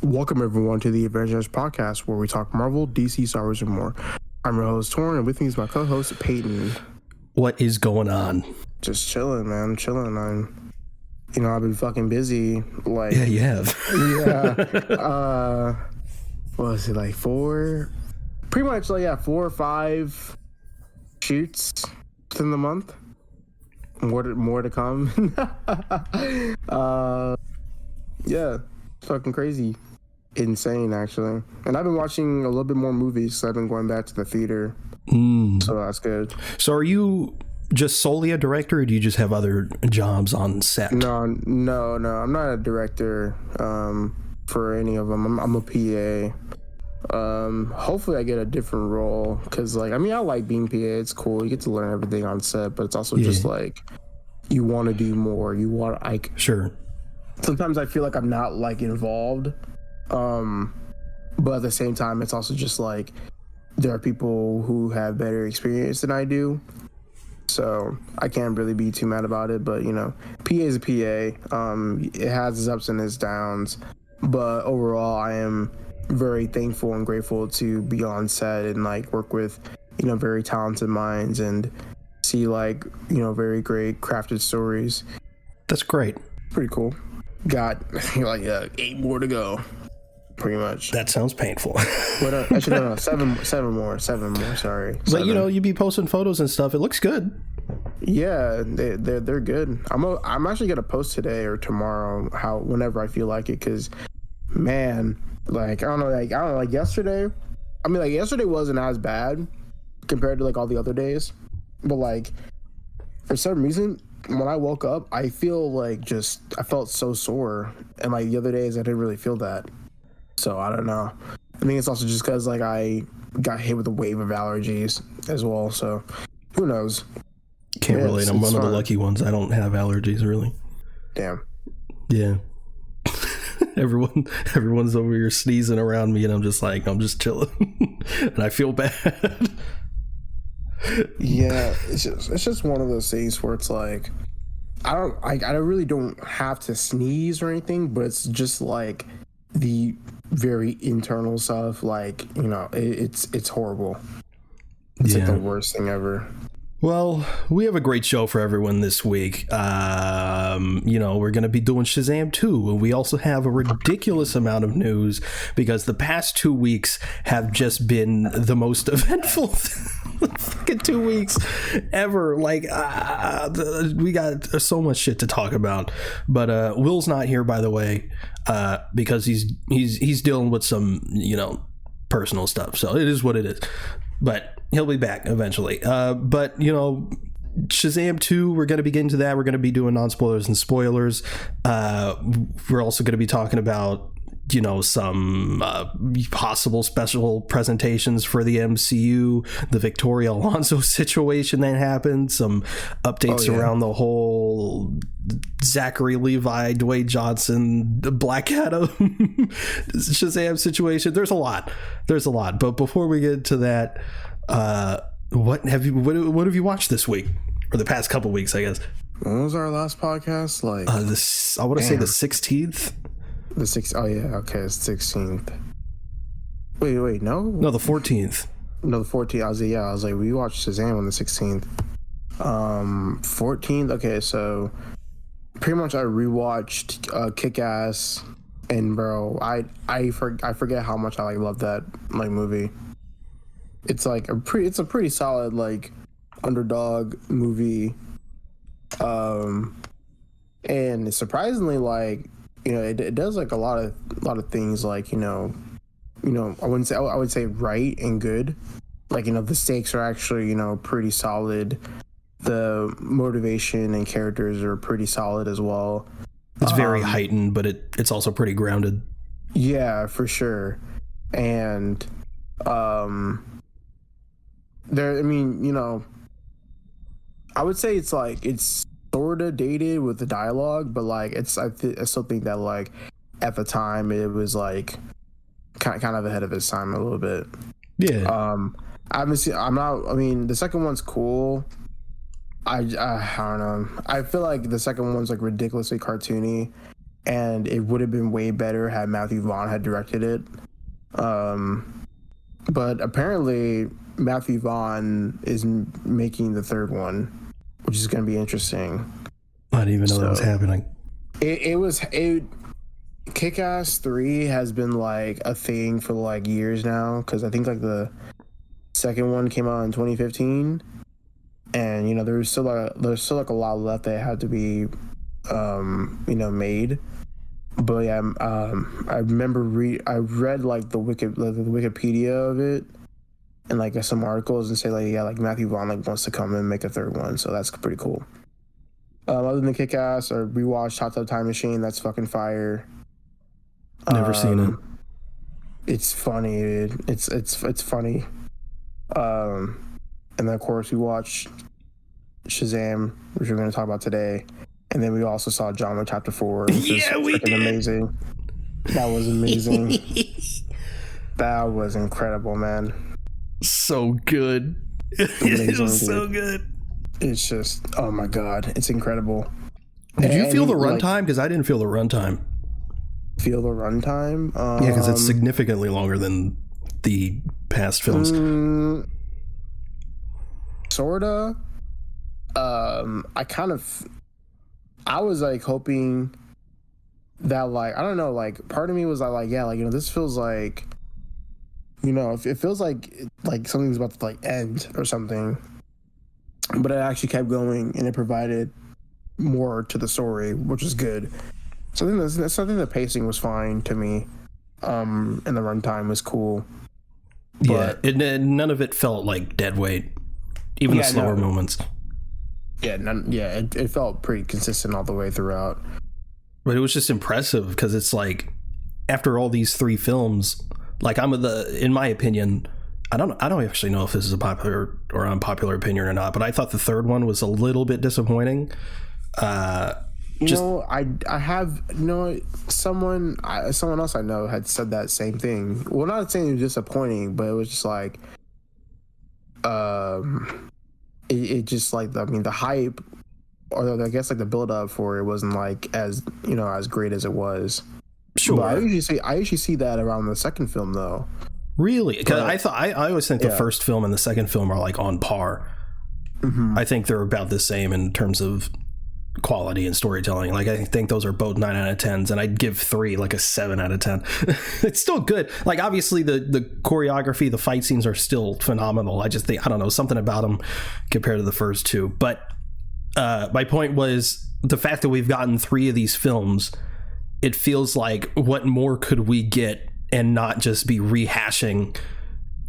Welcome everyone to the Avengenerds podcast, where we talk Marvel, DC, Star Wars, and more. I'm your host Torrin, and with me is my co-host Peyton. What is going on? Just chilling, man. I've been fucking busy. Like, yeah, you have. Yeah. What was it, like four? Pretty much, like, yeah, 4 or 5 shoots within the month. More to come. Yeah, fucking crazy. Insane, actually. And I've been watching a little bit more movies, so I've been going back to the theater. So that's good. So are you just solely a director, or do you just have other jobs on set? No, I'm not a director for any of them. I'm a PA. Hopefully I get a different role, because I like being PA. It's cool. You get to learn everything on set, but it's also just like you want to do more. You want sure. Sometimes I feel like I'm not involved. But at the same time, it's also just like there are people who have better experience than I do, so I can't really be too mad about it. But PA is a PA. It has its ups and its downs, but overall I am very thankful and grateful to be on set and work with very talented minds and see very great crafted stories. That's great. Pretty cool. Got 8 more to go. Pretty much. That sounds painful. What? Actually, no. Seven more. Sorry. But you be posting photos and stuff. It looks good. Yeah, they're good. I'm actually gonna post today or tomorrow, whenever I feel like it. Cause, man, I don't know. Yesterday, yesterday wasn't as bad compared to all the other days, but for some reason, when I woke up, I feel I felt so sore, and the other days I didn't really feel that. So I don't know. I think it's also just because I got hit with a wave of allergies as well. So who knows? Can't relate. I'm one of the lucky ones. I don't have allergies really. Damn. Yeah. Everyone's over here sneezing around me, and I'm just chilling, and I feel bad. Yeah, it's just one of those things where it's I really don't have to sneeze or anything, but it's just the very internal stuff, it's horrible. It's the worst thing ever. Well, we have a great show for everyone this week. We're going to be doing Shazam 2, and we also have a ridiculous amount of news because the past 2 weeks have just been the most eventful fucking 2 weeks ever. We got so much shit to talk about, but Will's not here, by the way, because he's dealing with some personal stuff, so it is what it is. But he'll be back eventually. But Shazam 2, we're going to be getting to that. We're going to be doing non-spoilers and spoilers. We're also going to be talking about some possible special presentations for the MCU, the Victoria Alonso situation that happened, some updates around the whole Zachary Levi, Dwayne Johnson, Black Adam Shazam situation. There's a lot, but before we get to that, what have you watched this week, or the past couple weeks, I guess? When was our last podcast? I want to say the 16th. The 6th. Oh yeah, okay, it's 16th. Wait, no, the 14th. No, the 14th. I was like, we watched Shazam on the 16th. 14th. Okay, so pretty much I rewatched Kick-Ass, and bro, I forget how much I love that movie. It's a pretty solid underdog movie, and surprisingly it does a lot of things I would say right and good. The stakes are actually pretty solid. The motivation and characters are pretty solid as well. It's very heightened, but it's also pretty grounded. Yeah, for sure. And I would say it's sort of dated with the dialogue, but I still think that at the time it was kind of ahead of its time a little bit. Yeah. The second one's cool. I don't know. I feel like the second one's ridiculously cartoony, and it would have been way better had Matthew Vaughn had directed it. But apparently Matthew Vaughn is making the third one, which is going to be interesting. I didn't even know that was happening. Kick-Ass 3 has been like a thing for like years now, because I think like the second one came out in 2015, and you know there's still like a lot left that had to be made. But yeah, I remember I read like the Wikipedia of it and like some articles and say like Matthew Vaughn like wants to come and make a third one, so that's pretty cool. Other than Kick-Ass, I rewatched Hot Tub Time Machine. That's fucking fire. Never seen it. It's funny, dude. It's funny. And then of course we watched Shazam, which we're going to talk about today. And then we also saw John Wick Chapter 4, which is freaking amazing. That was amazing. That was incredible, man. So good. It was so good. It's just, oh my god, it's incredible. Did you feel the runtime? Because I didn't feel the runtime. Feel the runtime? Yeah, because it's significantly longer than the past films. Sorta. I was like hoping that like, I don't know, like part of me was like yeah, like, you know, this feels like, you know, it feels like something's about to like end or something, but it actually kept going and it provided more to the story, which is good. So I think the pacing was fine to me, and the runtime was cool. But none of it felt like dead weight, even the slower moments. Yeah, it felt pretty consistent all the way throughout. But it was just impressive because it's like, after all these three films, like in my opinion, I don't actually know if this is a popular or unpopular opinion or not, but I thought the third one was a little bit disappointing. I have, you know, someone else I know had said that same thing. Well, not saying it was disappointing, but it was just like, it just like, I mean, the hype, or I guess like the build up for it wasn't like as, you know, as great as it was. Sure. But I usually see that around the second film though. Really? Because I always think the first film and the second film are like on par. Mm-hmm. I think they're about the same in terms of quality and storytelling. Like, I think those are both 9 out of 10s, and I'd give 3 like a 7 out of 10. It's still good. Like, obviously the choreography, the fight scenes are still phenomenal. I just think, I don't know, something about them compared to the first two. But my point was the fact that we've gotten 3 of these films, it feels like, what more could we get and not just be rehashing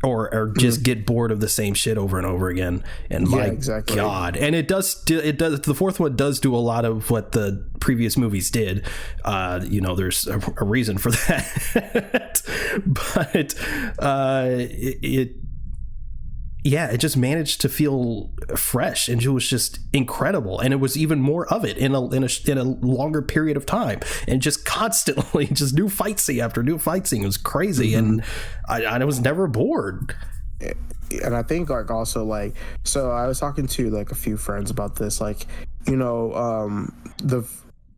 or just get bored of the same shit over and over again. And my God. And it does, the fourth one does do a lot of what the previous movies did. You know, there's a reason for that. But it just managed to feel fresh, and it was just incredible. And it was even more of it in a longer period of time, and just constantly just new fight scene after new fight scene. It was crazy. Mm-hmm. And I was never bored. And I think like also like, so I was talking to like a few friends about this, like, you know, the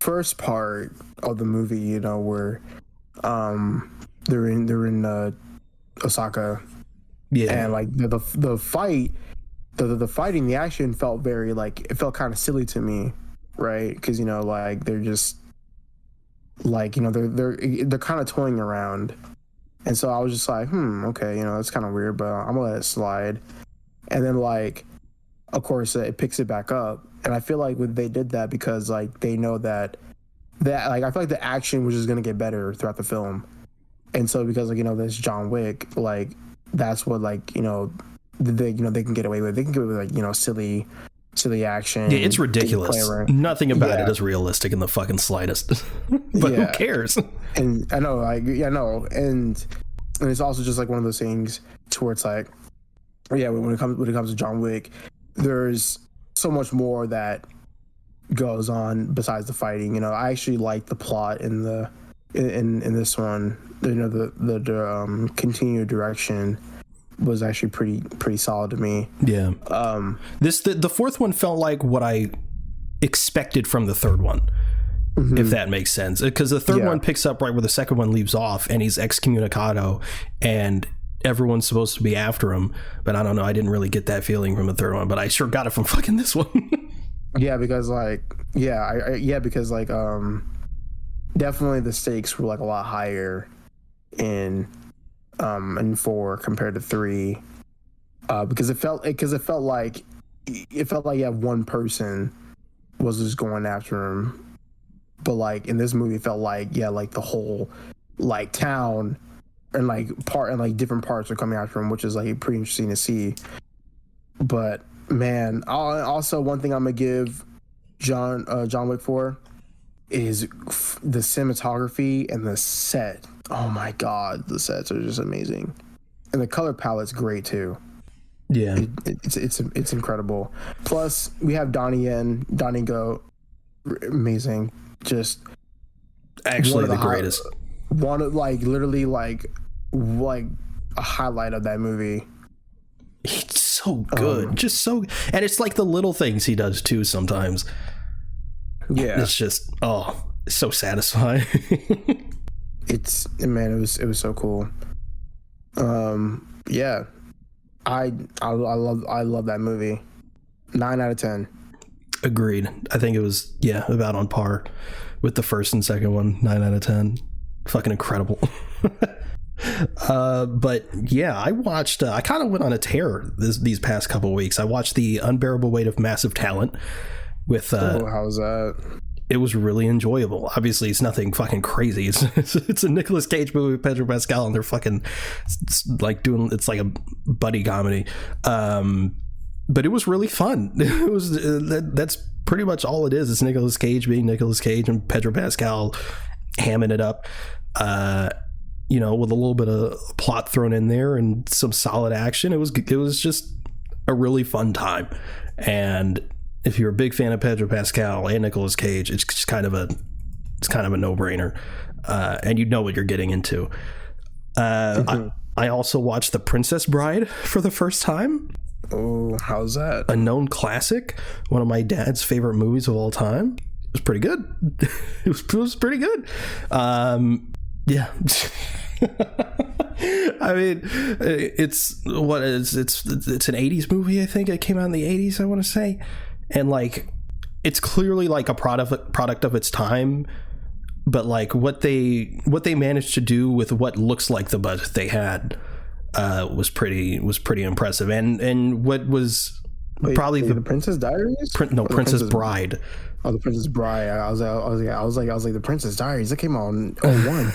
first part of the movie, you know, where they're in Osaka. Yeah, and like the fight, the fighting, the action felt very like, it felt kind of silly to me, right? Because, you know, like they're just like, you know, they're kind of toying around, and so I was just like, okay, you know, that's kind of weird, but I'm gonna let it slide. And then like, of course, it picks it back up, and I feel like they did that because like they know that like, I feel like the action was just gonna get better throughout the film, and so because like, you know, this John Wick, like, that's what, like, you know, they can get away with. They can get away with, like, you know, silly action. Yeah, it's ridiculous. Nothing about it is realistic in the fucking slightest. But who cares? And I know, like, and it's also just like one of those things to where it's like, yeah, when it comes to John Wick, there's so much more that goes on besides the fighting. You know, I actually like the plot in this one. You know, the continued direction was actually pretty solid to me. Yeah. The fourth one felt like what I expected from the third one. if that makes sense. Because the third one picks up right where the second one leaves off, and he's excommunicado, and everyone's supposed to be after him. But I don't know. I didn't really get that feeling from the third one, but I sure got it from fucking this one. Yeah, because because definitely the stakes were like a lot higher in 4 compared to 3, because it felt like you have one person was just going after him, but like in this movie it felt like like the whole like town and like different parts are coming after him, which is like pretty interesting to see. But man, also one thing I'm gonna give John Wick for is the cinematography and the set. Oh my god, the sets are just amazing, and the color palette's great too. Yeah, it's incredible. Plus we have Donnie Go, amazing, just actually the greatest. One of literally like a highlight of that movie. He's so good, just so, and it's like the little things he does too sometimes. Yeah, it's just it's so satisfying. It was so cool. Yeah, I love that movie. 9 out of 10. Agreed. I think it was about on par with the first and second one. 9 out of 10. Fucking incredible. But yeah, I watched. I kind of went on a tear these past couple of weeks. I watched The Unbearable Weight of Massive Talent with. How was that? It was really enjoyable. Obviously, it's nothing fucking crazy. It's a Nicolas Cage movie with Pedro Pascal, and they're fucking it's like a buddy comedy. But it was really fun. It was that's pretty much all it is. It's Nicolas Cage being Nicolas Cage and Pedro Pascal hamming it up. With a little bit of plot thrown in there and some solid action. It was just a really fun time. And if you're a big fan of Pedro Pascal and Nicolas Cage, it's just kind of a no-brainer, and you know what you're getting into. I also watched The Princess Bride for the first time. Oh, how's that? A known classic, one of my dad's favorite movies of all time. It was pretty good. It was pretty good. Yeah. I mean, it's an 80s movie. I think it came out in the 80s, I want to say. And like, it's clearly like a product of its time, but like what they managed to do with what looks like the budget they had was pretty impressive. And what was probably the Princess Diaries? Princess Bride. Oh, The Princess Bride. I was like The Princess Diaries. That came out in 01.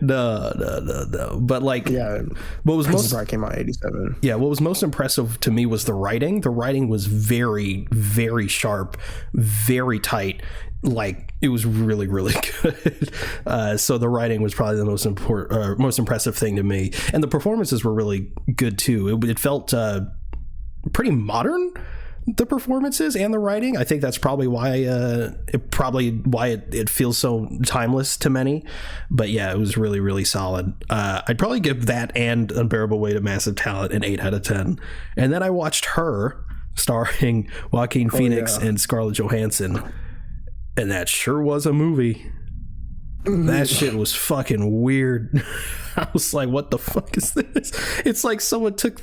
No. But like, what was Princess Bride came out in 87. Yeah, what was most impressive to me was the writing. The writing was very, very sharp, very tight. Like, it was really, really good. So the writing was probably the most impressive thing to me, and the performances were really good too. It felt pretty modern, the performances and the writing. I think that's probably why it feels so timeless to many. But yeah, it was really, really solid. I'd probably give that and Unbearable Weight of Massive Talent an 8 out of 10. And then I watched Her, starring Joaquin Phoenix and Scarlett Johansson, and that sure was a movie. That shit was fucking weird. I was like, what the fuck is this? It's like someone took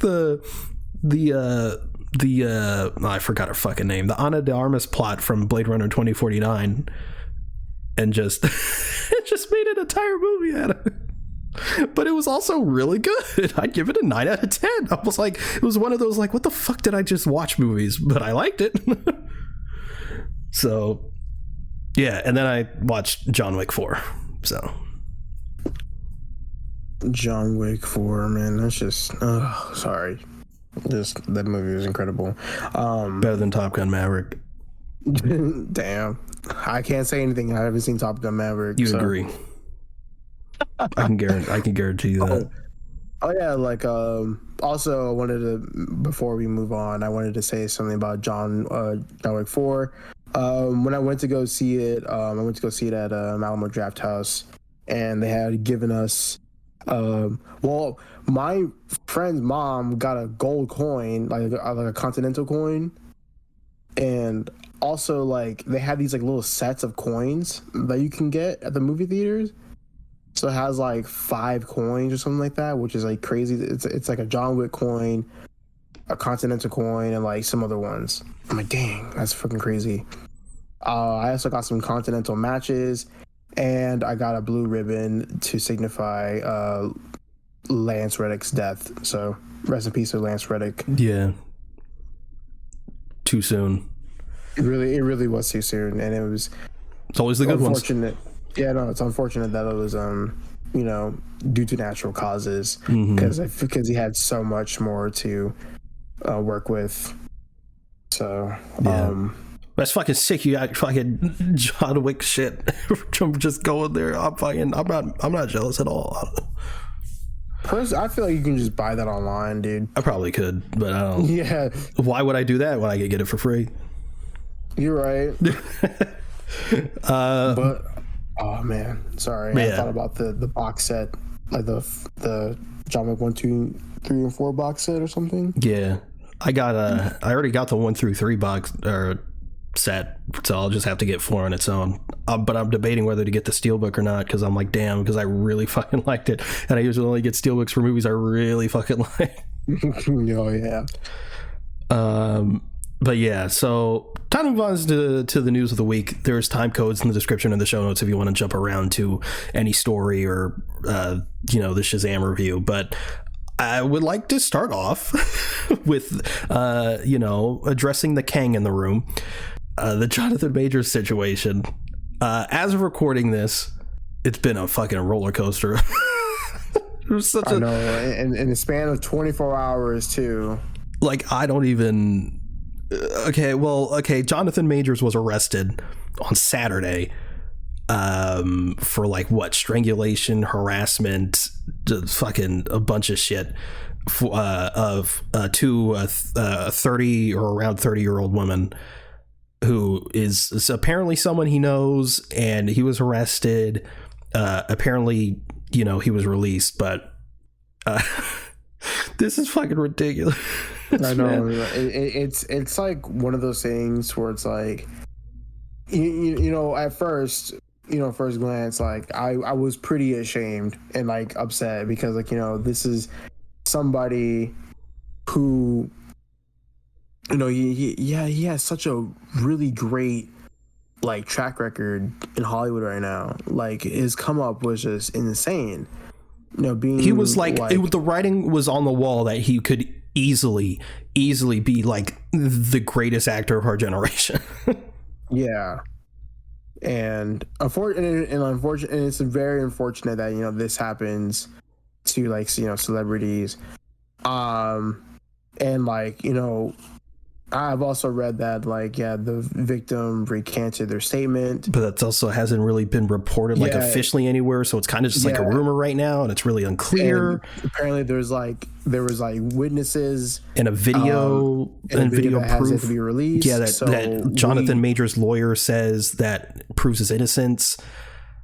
I forgot her fucking name, the Ana de Armas plot from Blade Runner 2049, and just made an entire movie out of it. But it was also really good. I'd give it a 9 out of 10. I was like, it was one of those like, what the fuck did I just watch movies? But I liked it. So yeah, and then I watched John Wick 4. So John Wick 4, man, that's just sorry. Just that movie was incredible. Better than Top Gun Maverick. Damn, I can't say anything. I haven't seen Top Gun Maverick. You agree? I can guarantee you that. Oh yeah, like also I wanted to, before we move on, I wanted to say something about John Wick 4. When I went to go see it, I went to go see it at Alamo Draft House, and they had given us my friend's mom got a gold coin, like a Continental coin, and also like they have these like little sets of coins that you can get at the movie theaters. So it has like 5 coins or something like that, which is like crazy. It's like a John Wick coin, a Continental coin, and like some other ones. I'm like, dang, that's fucking crazy. I also got some Continental matches, and I got a blue ribbon to signify Lance Reddick's death. So rest in peace to Lance Reddick. Yeah. Too soon. It really was too soon, and it's always the good ones. Yeah, no, it's unfortunate that it was due to natural causes, because he had so much more to work with. So that's fucking sick. You got fucking John Wick shit from just going there. I'm not jealous at all. I feel like you can just buy that online, dude. I probably could, but I don't. Yeah. Why would I do that when I could get it for free? You're right. But oh man, sorry. I thought about the box set, like the John Wick 1, 2, 3, and 4 box set or something. Yeah, I already got the 1 through 3 box or set, so I'll just have to get 4 on its own. But I'm debating whether to get the steelbook or not, because I'm like, damn, because I really fucking liked it, and I usually only get steelbooks for movies I really fucking like. Oh yeah. But yeah, so time to move on to the news of the week. There's time codes in the description of the show notes if you want to jump around to any story or the Shazam review. But I would like to start off with addressing the Kang in the room, the Jonathan Majors situation. As of recording this, it's been a fucking roller coaster. I know, in the span of 24 hours too. Like, I don't even. Okay, Jonathan Majors was arrested on Saturday for strangulation, harassment, fucking a bunch of shit of two 30 or around 30-year-old woman who is apparently someone he knows, and he was arrested. Apparently, he was released, but this is fucking ridiculous. I know. It's like one of those things where it's like, at first glance, like I was pretty ashamed and like upset, because this is somebody who, he has such a really great like track record in Hollywood right now. Like his come up was just insane. He was the writing was on the wall that he could easily be like the greatest actor of our generation. Yeah. And it's very unfortunate that this happens to celebrities. And I've also read that the victim recanted their statement, but that also hasn't really been reported officially anywhere, so it's kind of just like a rumor right now, and it's really unclear. And apparently there was witnesses and a video video proof to be released. That Jonathan Majors' lawyer says that proves his innocence,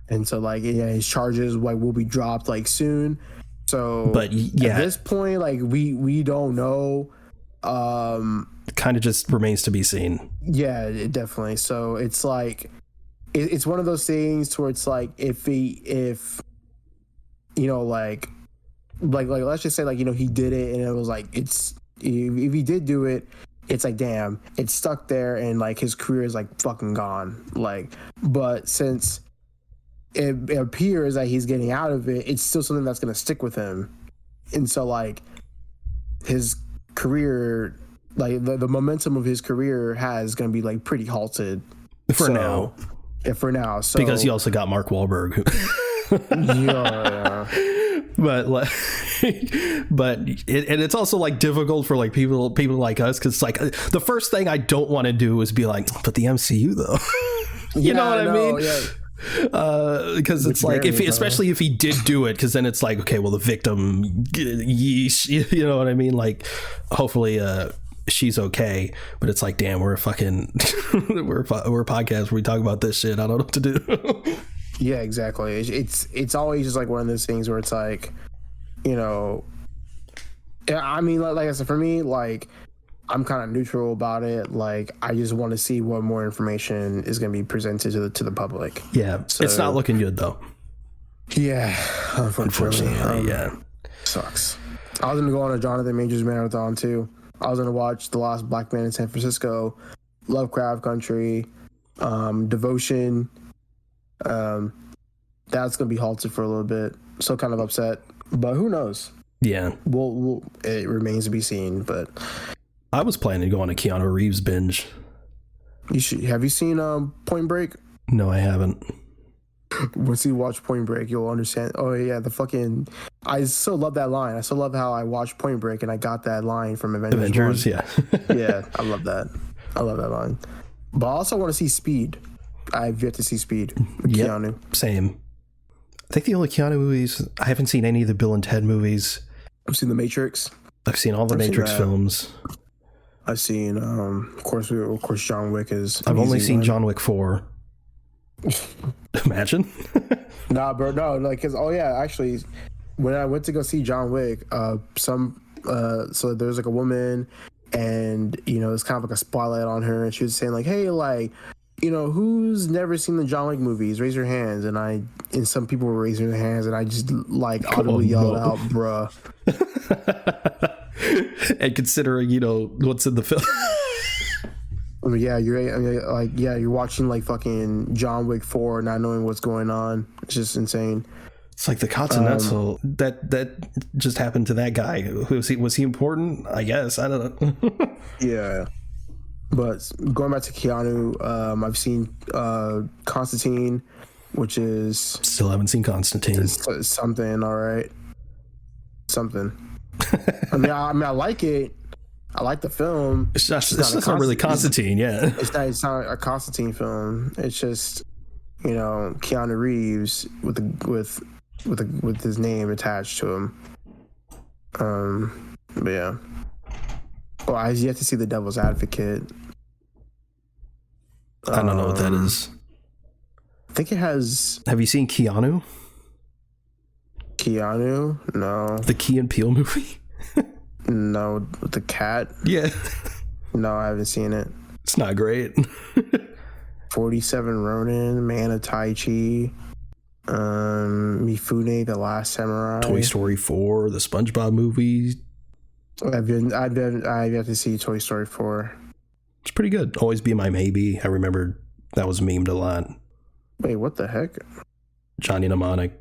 and so his charges will be dropped soon. So but at this point we don't know. Kind of just remains to be seen. Yeah, definitely. So it's it's one of those things where it's if let's just say he did it, and it was if he did do it, it's damn, it's stuck there, and his career is fucking gone. But since it appears that he's getting out of it, it's still something that's gonna stick with him, and so his career, the momentum of his career is going to be pretty halted for now. Yeah, for now. So because he also got Mark Wahlberg. Yeah. But it's also difficult for people like us, because the first thing I don't want to do is be but the MCU though. You know what I mean? Yeah. Because it's especially if he did do it, because then it's okay, well, the victim, yeesh, you know what I mean? Hopefully she's okay, but it's damn, we're a fucking we're a podcast where we talk about this shit. I don't know what to do. Yeah, exactly. It's always just one of those things where it's I mean, like I said, for me, I'm kind of neutral about it. Like, I just want to see what more information is going to be presented to the public. Yeah, so, it's not looking good though. Yeah, unfortunately, yeah, sucks. I was going to go on a Jonathan Majors marathon too. I was going to watch The Lost Black Man in San Francisco, Lovecraft Country, Devotion. That's going to be halted for a little bit. So kind of upset, but who knows? Yeah, we'll it remains to be seen. But I was planning to go on a Keanu Reeves binge. You should. Have you seen Point Break? No, I haven't. Once you watch Point Break, you'll understand. Oh yeah, I so love that line. I so love how I watched Point Break and I got that line from Avengers. Yeah. Yeah, I love that. I love that line. But I also want to see Speed. I've yet to see Speed with Keanu. Same. I think the only Keanu movies, I haven't seen any of the Bill and Ted movies. I've seen The Matrix. I've seen all the Matrix films. I've seen, of course, John Wick is. I've only seen John Wick 4. Imagine. Nah, bro, no, like, cause actually, when I went to go see John Wick, so there's like a woman, and it's kind of like a spotlight on her, and she was saying like, hey, like, who's never seen the John Wick movies? Raise your hands. And some people were raising their hands, and I just like audibly yelled out, bruh. And considering, what's in the film. You're watching like fucking John Wick 4, not knowing what's going on. It's just insane. It's like the Continental that just happened to that guy. Was he important? I guess. I don't know. Yeah. But going back to Keanu, I've seen Constantine, which is still haven't seen Constantine. Something, all right. Something. I mean, I like it. I like the film. It's not really Constantine, yeah. It's not a Constantine film. It's just Keanu Reeves with his name attached to him. But yeah. Well, I've yet to see The Devil's Advocate. I don't know what that is. I think it has. Have you seen Keanu? Keanu? No. The Key and Peele movie? No, with the cat? Yeah. No, I haven't seen it. It's not great. 47 Ronin, Man of Tai Chi, Mifune, The Last Samurai, Toy Story 4, the SpongeBob movie. I've yet to see Toy Story 4. It's pretty good. Always Be My Maybe. I remember that was memed a lot. Wait, what the heck? Johnny Mnemonic.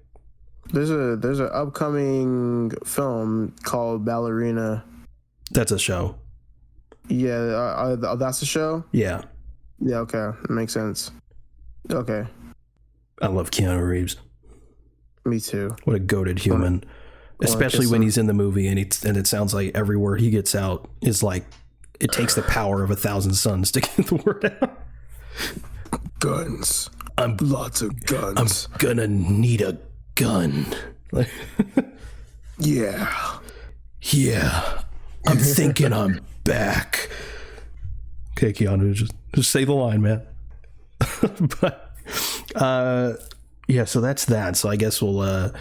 There's an upcoming film called Ballerina. That's a show. Yeah, that's a show? Yeah. Yeah, okay. That makes sense. Okay. I love Keanu Reeves. Me too. What a goated human. Especially when he's in the movie and it sounds like every word he gets out is like, it takes the power of 1,000 suns to get the word out. Guns. Lots of guns. I'm gonna need a gun. Yeah. I'm thinking I'm back. Okay, Keanu, just say the line, man. But yeah, so that's that. So I guess we'll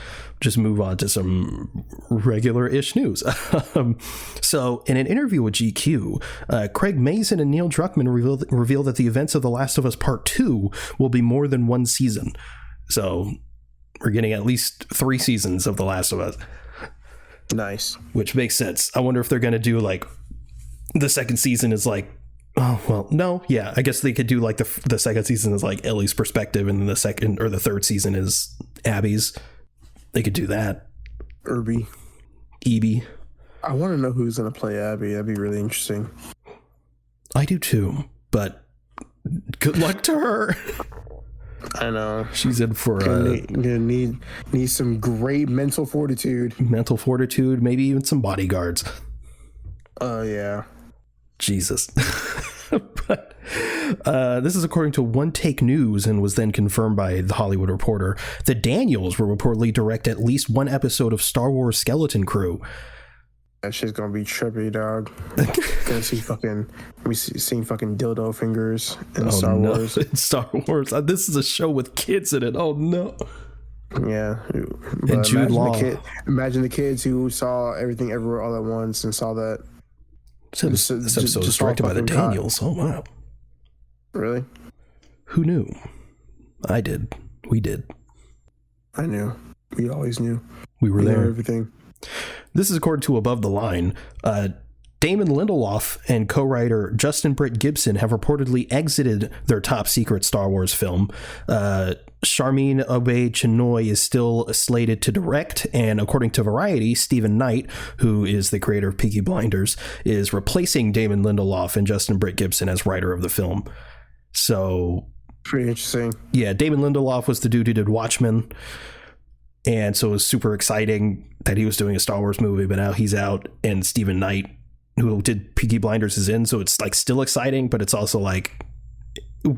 just move on to some regular-ish news. So in an interview with GQ, Craig Mazin and Neil Druckmann revealed that the events of The Last of Us Part 2 will be more than one season. So we're getting at least 3 seasons of The Last of Us. Nice. Which makes sense. I wonder if they're going to do like the second season is like, oh, well, no. Yeah, I guess they could do like the second season is like Ellie's perspective and then the second or the third season is Abby's. They could do that. Evie. I want to know who's going to play Abby. That'd be really interesting. I do too, but good luck to her. I know. She's in for gonna need some great mental fortitude. Maybe even some bodyguards. Oh, yeah. Jesus. But this is according to One Take News and was then confirmed by The Hollywood Reporter. The Daniels will reportedly direct at least one episode of Star Wars Skeleton Crew. That shit's gonna be trippy, dog. Gonna see fucking dildo fingers in Star Wars. In Star Wars. This is a show with kids in it. Oh no. Yeah. And Jude Law. Imagine the kids who saw Everything Everywhere All at Once and saw that. So this episode is directed by the Daniels. Oh, wow. Really? Who knew? I did. We did. I knew. We always knew. We were there. Everything. This is according to Above the Line. Damon Lindelof and co-writer Justin Britt Gibson have reportedly exited their top secret Star Wars film. Charmin Obey-Chinoy is still slated to direct, and according to Variety, Stephen Knight, who is the creator of Peaky Blinders, is replacing Damon Lindelof and Justin Britt Gibson as writer of the film. So, pretty interesting. Yeah, Damon Lindelof was the dude who did Watchmen, and so it was super exciting that he was doing a Star Wars movie, but now he's out, and Stephen Knight, who did Peaky Blinders, is in, so it's like still exciting, but it's also like,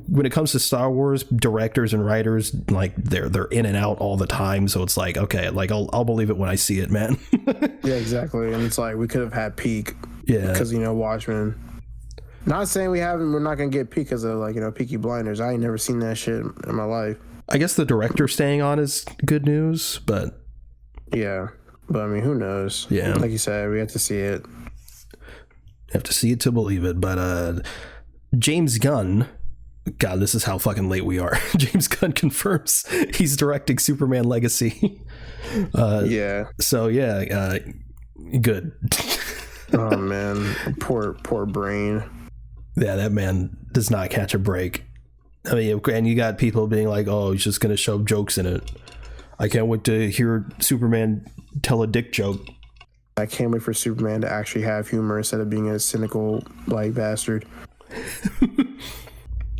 when it comes to Star Wars directors and writers, like they're in and out all the time, so it's like, okay, like I'll believe it when I see it, man. Yeah, exactly. And it's like we could have had Peak, because Watchmen. Not saying we're not gonna get Peak because of like Peaky Blinders. I ain't never seen that shit in my life. I guess the director staying on is good news, but yeah, but I mean, who knows? Yeah, like you said, we have to see it. Have to see it to believe it. But James Gunn. God, this is how fucking late we are. James Gunn confirms he's directing Superman Legacy. So yeah, good. Oh man, poor brain. Yeah, that man does not catch a break. I mean, and you got people being like, "Oh, he's just gonna shove jokes in it." I can't wait to hear Superman tell a dick joke. I can't wait for Superman to actually have humor instead of being a cynical like bastard.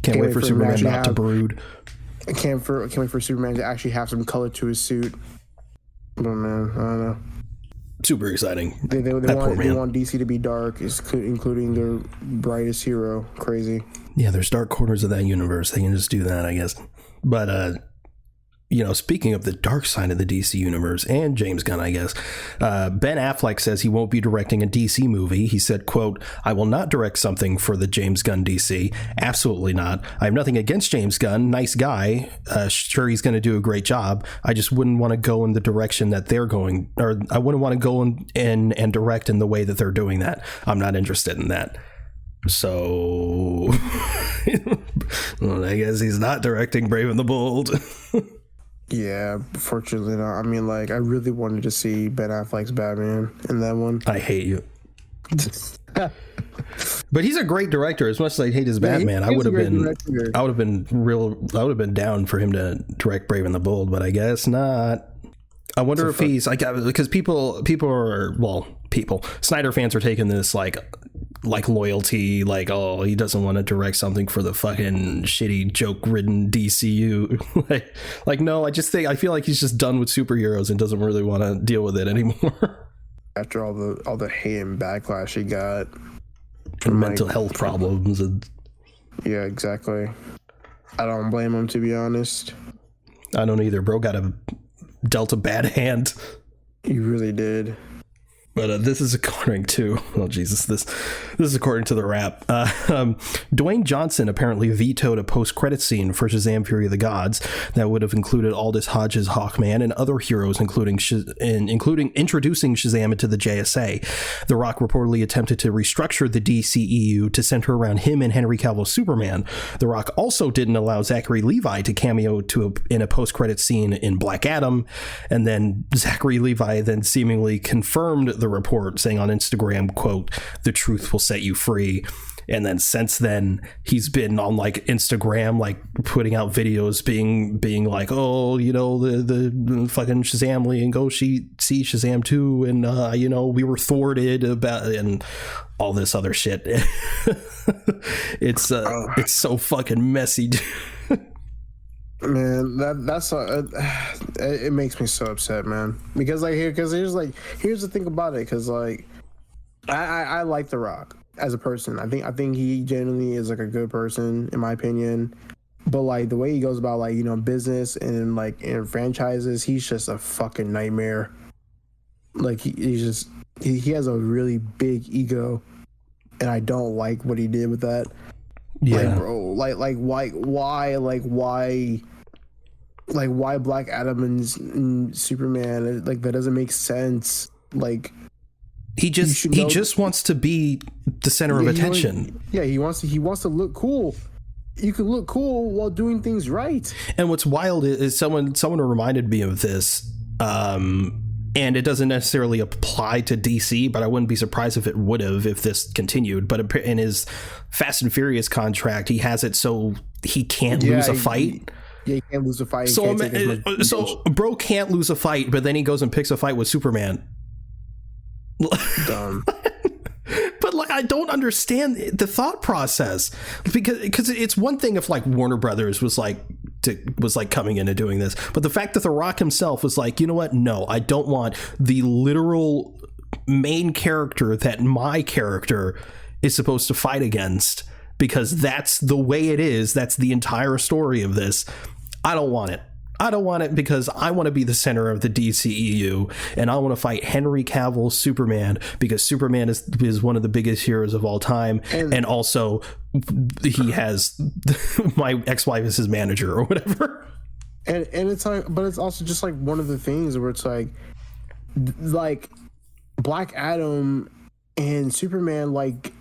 Can't wait for Superman not to brood. I can't wait for Superman to actually have some color to his suit. But man, I don't know. Super exciting. They want DC to be dark, including their brightest hero. Crazy. Yeah, there's dark corners of that universe. They can just do that, I guess. But speaking of the dark side of the DC universe and James Gunn, I guess, Ben Affleck says he won't be directing a DC movie. He said, quote, "I will not direct something for the James Gunn DC. Absolutely not. I have nothing against James Gunn. Nice guy. Sure, he's going to do a great job. I just wouldn't want to go in the direction that they're going, or I wouldn't want to go in and direct in the way that they're doing that. I'm not interested in that." So well, I guess he's not directing Brave and the Bold. Yeah, fortunately not. I mean, like, I really wanted to see Ben Affleck's Batman in that one. I hate you. But he's a great director. As much as I hate his Batman, I would have been down for him to direct Brave and the Bold, but I guess not. I wonder if he's like, because people Snyder fans are taking this like loyalty, like, oh, he doesn't want to direct something for the fucking shitty joke-ridden DCU. like no, I feel like he's just done with superheroes and doesn't really want to deal with it anymore. After all the hate and backlash he got from mental health problems and yeah, exactly. I don't blame him, to be honest. I don't either. Bro got dealt a bad hand. He really did. But this is according to, oh Jesus, this is according to the Wrap. Dwayne Johnson apparently vetoed a post-credit scene for Shazam: Fury of the Gods that would have included Aldous Hodge's Hawkman and other heroes, including introducing Shazam into the JSA. The Rock reportedly attempted to restructure the DCEU to center around him and Henry Cavill's Superman. The Rock also didn't allow Zachary Levi to cameo in a post-credit scene in Black Adam, and then Zachary Levi then seemingly confirmed the report, saying on Instagram, quote, "The truth will set you free." And then since then he's been on like Instagram, like putting out videos being like, oh, the fucking Shazam and go see Shazam 2, and we were thwarted about, and all this other shit. It's so fucking messy. Man, that's it makes me so upset, man. Because here's the thing about it. Because like, I like The Rock as a person. I think he genuinely is like a good person, in my opinion. But like the way he goes about like business and like in franchises, he's just a fucking nightmare. Like he has a really big ego, and I don't like what he did with that. Yeah, like, bro, why Black Adam and Superman? Like that doesn't make sense. Like He just wants to be the center of attention. He wants to look cool. You can look cool while doing things right. And what's wild is someone reminded me of this. And it doesn't necessarily apply to DC, but I wouldn't be surprised if it would have if this continued. But in his Fast and Furious contract, he has it so he can't lose a fight. He can't lose a fight. So bro can't lose a fight, but then he goes and picks a fight with Superman. Dumb. But like, I don't understand the thought process, because it's one thing if like Warner Brothers was like coming in and doing this, but the fact that The Rock himself was like, you know what? No, I don't want the literal main character that my character is supposed to fight against, because that's the way it is. That's the entire story of this. I don't want it. I don't want it because I want to be the center of the DCEU, and I want to fight Henry Cavill's Superman because Superman is one of the biggest heroes of all time, and also he has my ex-wife as his manager or whatever. And it's like, but it's also just like one of the things where it's like Black Adam and Superman, like,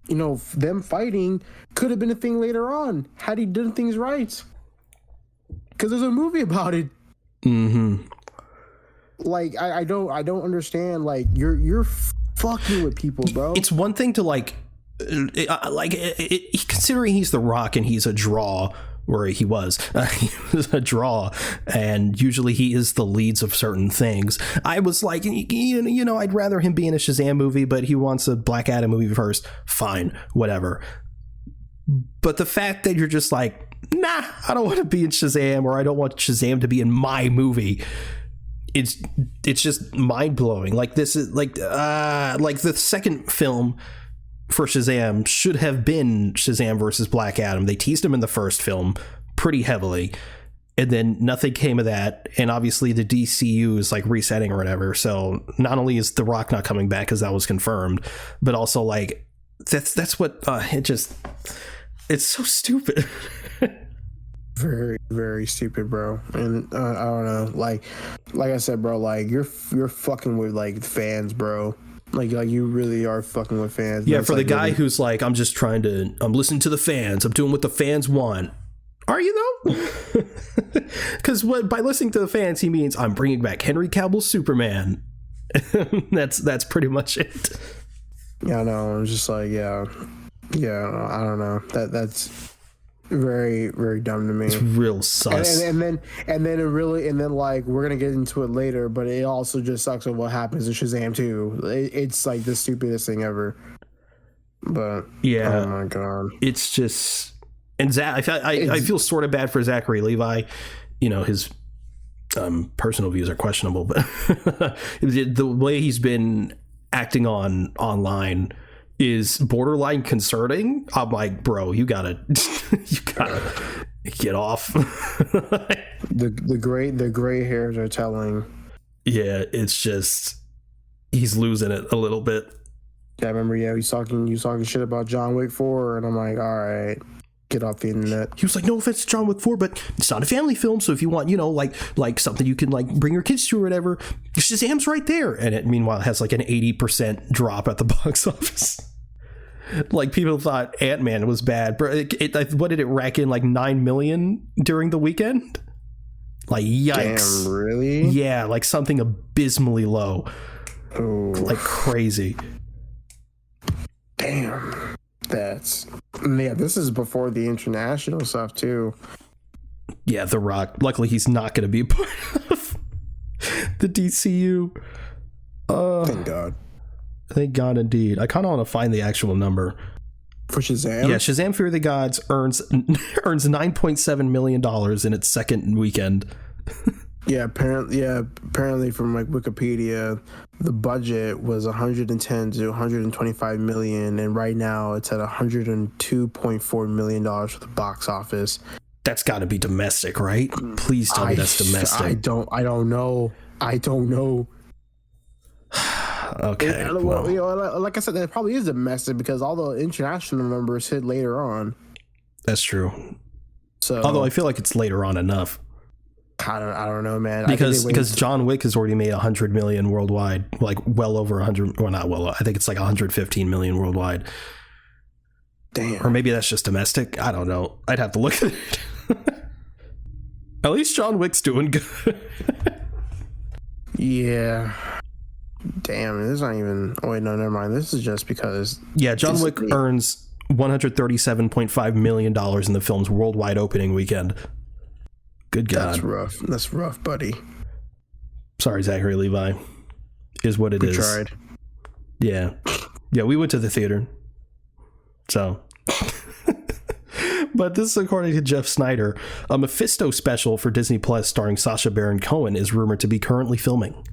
you know, them fighting could have been a thing later on had he done things right. Because there's a movie about it. Mm-hmm. Like, I don't understand. Like, you're fucking with people, bro. It's one thing to considering he's The Rock and he's a draw, or he was a draw, and usually he is the leads of certain things. I was like, you know, I'd rather him be in a Shazam movie, but he wants a Black Adam movie first. Fine, whatever. But the fact that you're just like, nah, I don't want to be in Shazam, or I don't want Shazam to be in my movie. It's just mind blowing. Like, this is like the second film for Shazam should have been Shazam versus Black Adam. They teased him in the first film pretty heavily, and then nothing came of that. And obviously the DCU is like resetting or whatever. So not only is The Rock not coming back because that was confirmed, but also like that's what it's so stupid. Very, very stupid, bro. And I don't know, like I said, bro, like you're fucking with like fans, bro. Like you really are fucking with fans. Yeah, for the guy who's like, I'm listening to the fans. I'm doing what the fans want. Are you though? Because by listening to the fans, he means I'm bringing back Henry Cavill's Superman. That's pretty much it. Yeah, no, I'm just like, yeah, I don't know. That's very, very dumb to me. It's real sus. And then like, we're gonna get into it later, but it also just sucks with what happens in Shazam 2. It's like the stupidest thing ever. But yeah, oh my god, it's just. And I feel sort of bad for Zachary Levi. You know, his personal views are questionable, but the way he's been acting online is borderline concerning. I'm like, bro, you gotta get off. the gray hairs are telling. Yeah, it's just he's losing it a little bit. Yeah, I remember. Yeah, he's talking shit about John Wick 4, and I'm like, all right, get off the internet. He was like, no offense to John Wick 4, but it's not a family film, so if you want, you know, like something you can like bring your kids to or whatever, Shazam's right there. And it meanwhile has like an 80% drop at the box office. Like, people thought Ant-Man was bad, but what did it rack in, like 9 million during the weekend? Like, yikes. Damn, really? Yeah, like something abysmally low. Oh, like crazy. Damn. This is before the international stuff too. Yeah, The Rock. Luckily, he's not going to be a part of the DCU. Thank God. Thank God, indeed. I kind of want to find the actual number for Shazam. Yeah, Shazam: Fear the Gods earns $9.7 million in its second weekend. Apparently from like Wikipedia, the budget was 110 to 125 million, and right now it's at 102.4 million dollars for the box office. That's got to be domestic, right? Please tell me that's domestic. I don't know. Okay. Well, you know, like I said, that probably is domestic because all the international numbers hit later on. That's true. So, although I feel like it's later on enough. I don't know, man. Because John Wick has already made 100 million worldwide, like well over 100, or not well. I think it's like 115 million worldwide. Damn. Or maybe that's just domestic. I don't know. I'd have to look at it. At least John Wick's doing good. Yeah. Damn, this is not even. Oh wait, no, never mind. This is just because. Yeah, John Wick earns $137.5 million in the film's worldwide opening weekend. Good God. That's rough. That's rough, buddy. Sorry, Zachary Levi. Is what it is. We tried. Yeah. Yeah, we went to the theater. So. But this is according to Jeff Snyder. A Mephisto special for Disney Plus starring Sacha Baron Cohen is rumored to be currently filming.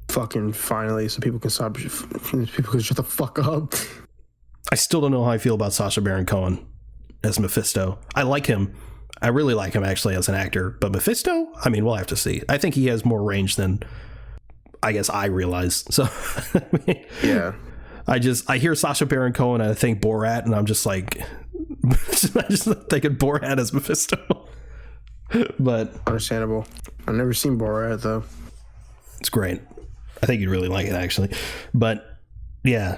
Fucking finally, so people can stop. People can shut the fuck up. I still don't know how I feel about Sacha Baron Cohen as Mephisto. I like him. I really like him actually as an actor. But Mephisto? I mean, we'll have to see. I think he has more range than I guess I realize. So, I mean, yeah. I hear Sacha Baron Cohen and I think Borat, and I'm just like, I just thinking Borat as Mephisto. But understandable. I've never seen Borat though. It's great. I think you'd really like it actually. But yeah,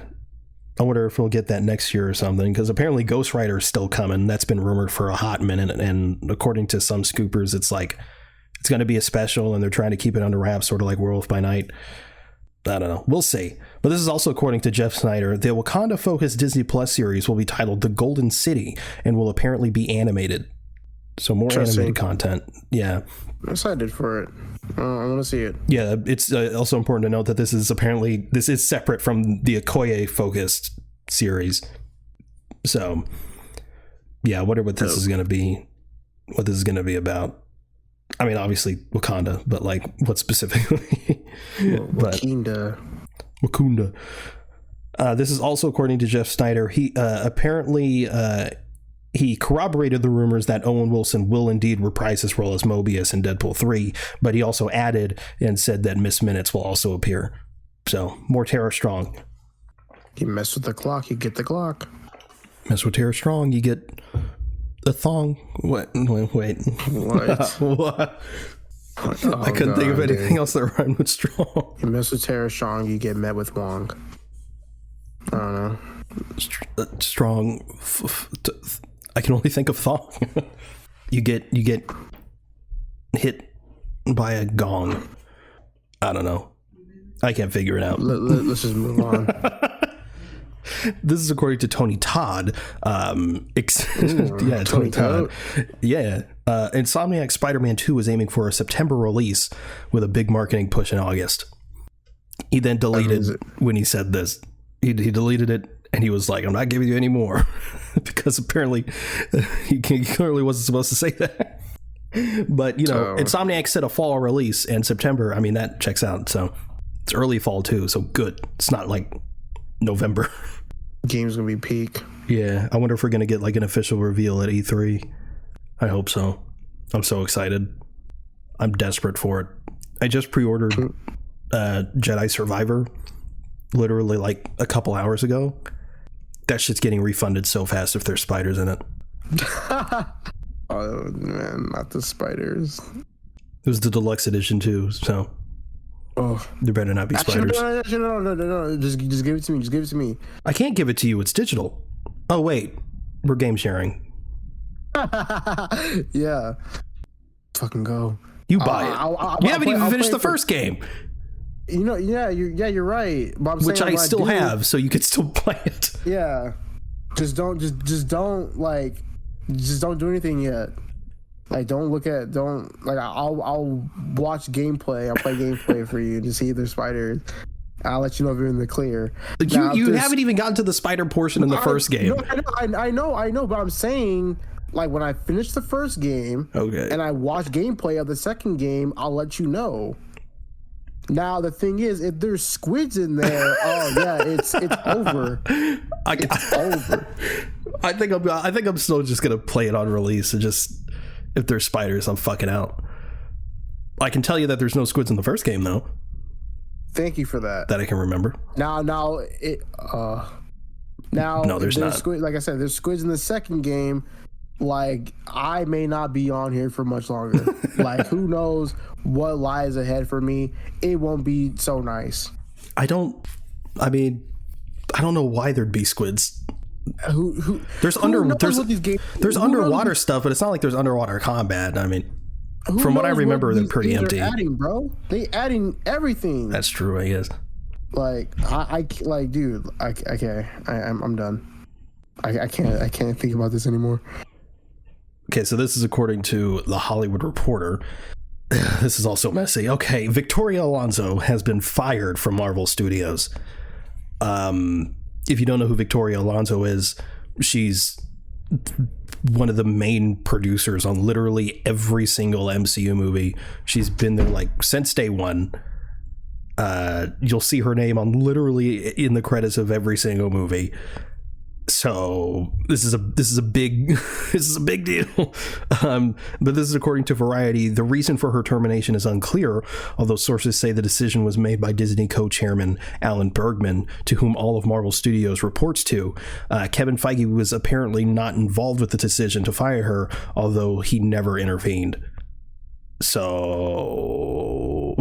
I wonder if we'll get that next year or something, because apparently Ghost Rider is still coming. That's been rumored for a hot minute, and according to some scoopers, it's like it's going to be a special, and they're trying to keep it under wraps, sort of like Werewolf by Night. I don't know. We'll see. But this is also according to Jeff Snyder. The Wakanda-focused Disney Plus series will be titled The Golden City and will apparently be animated. So more animated content. Yeah. I'm excited for it. I want to see it. Yeah, it's also important to note that this is separate from the Okoye-focused series. So, yeah, I wonder what this is going to be. What this is going to be about. I mean, obviously Wakanda, but like what specifically? Wakanda. This is also according to Jeff Snyder. He apparently he corroborated the rumors that Owen Wilson will indeed reprise his role as Mobius in Deadpool 3, but he also added and said that Miss Minutes will also appear. So more Tara Strong. You mess with the clock, you get the clock. Mess with Tara Strong, you get a thong. What? Wait. What? What? Oh, I couldn't think of anything else that rhymed with strong. You mess with Tara Strong, you get met with Wong. I don't know. Strong. I can only think of thong. You get hit by a gong. I don't know. I can't figure it out. Let's just move on. This is according to Tony Todd. Yeah, Tony Todd. Yeah. Insomniac Spider-Man 2 is aiming for a September release with a big marketing push in August. He then deleted when he said this. He deleted it and he was like, I'm not giving you any more. Because apparently he clearly wasn't supposed to say that. But, you know, Insomniac said a fall release and September. I mean, that checks out. So it's early fall too. So good. It's not like November. Game's gonna be peak. Yeah, I wonder if we're gonna get like an official reveal at E3. I hope so. I'm so excited. I'm desperate for it. I just pre-ordered Jedi Survivor literally like a couple hours ago. That shit's getting refunded so fast if there's spiders in it. Oh man, not the spiders. It was the deluxe edition too, so there better not be spiders. No. Just give it to me. Just give it to me. I can't give it to you. It's digital. Oh wait, we're game sharing. Yeah. Fucking go. You buy it. You haven't even finished the first game. You know, you're right. But I'm which saying, I still have, so you could still play it. Yeah. Just don't do anything yet. Like, I'll watch gameplay. I'll play gameplay for you to see if there's spiders. I'll let you know if you're in the clear. You haven't even gotten to the spider portion in the first game. No, I know, but I'm saying, like, when I finish the first game, and I watch gameplay of the second game, I'll let you know. Now the thing is, if there's squids in there, it's over. It's over. I think I'm still just gonna play it on release and just. If there's spiders, I'm fucking out. I can tell you that there's no squids in the first game, though. Thank you for that. That I can remember. No, there's not. Like I said, there's squids in the second game. like I may not be on here for much longer. Like, who knows what lies ahead for me? It won't be so nice. I don't know why there'd be squids. There's underwater stuff, but it's not like there's underwater combat. I mean, from what I remember, they're pretty empty. Adding, bro, they adding everything. That's true, I guess. Like I like, dude, I'm done. I can't think about this anymore. Okay, so this is according to The Hollywood Reporter. This is also messy. Okay, Victoria Alonso has been fired from Marvel Studios. If you don't know who Victoria Alonso is, she's one of the main producers on literally every single MCU movie. She's been there like since day one. You'll see her name on literally in the credits of every single movie. So this is a big deal. But this is according to Variety. The reason for her termination is unclear, although sources say the decision was made by Disney co-chairman Alan Bergman, to whom all of Marvel Studios reports to. Kevin Feige was apparently not involved with the decision to fire her, although he never intervened. So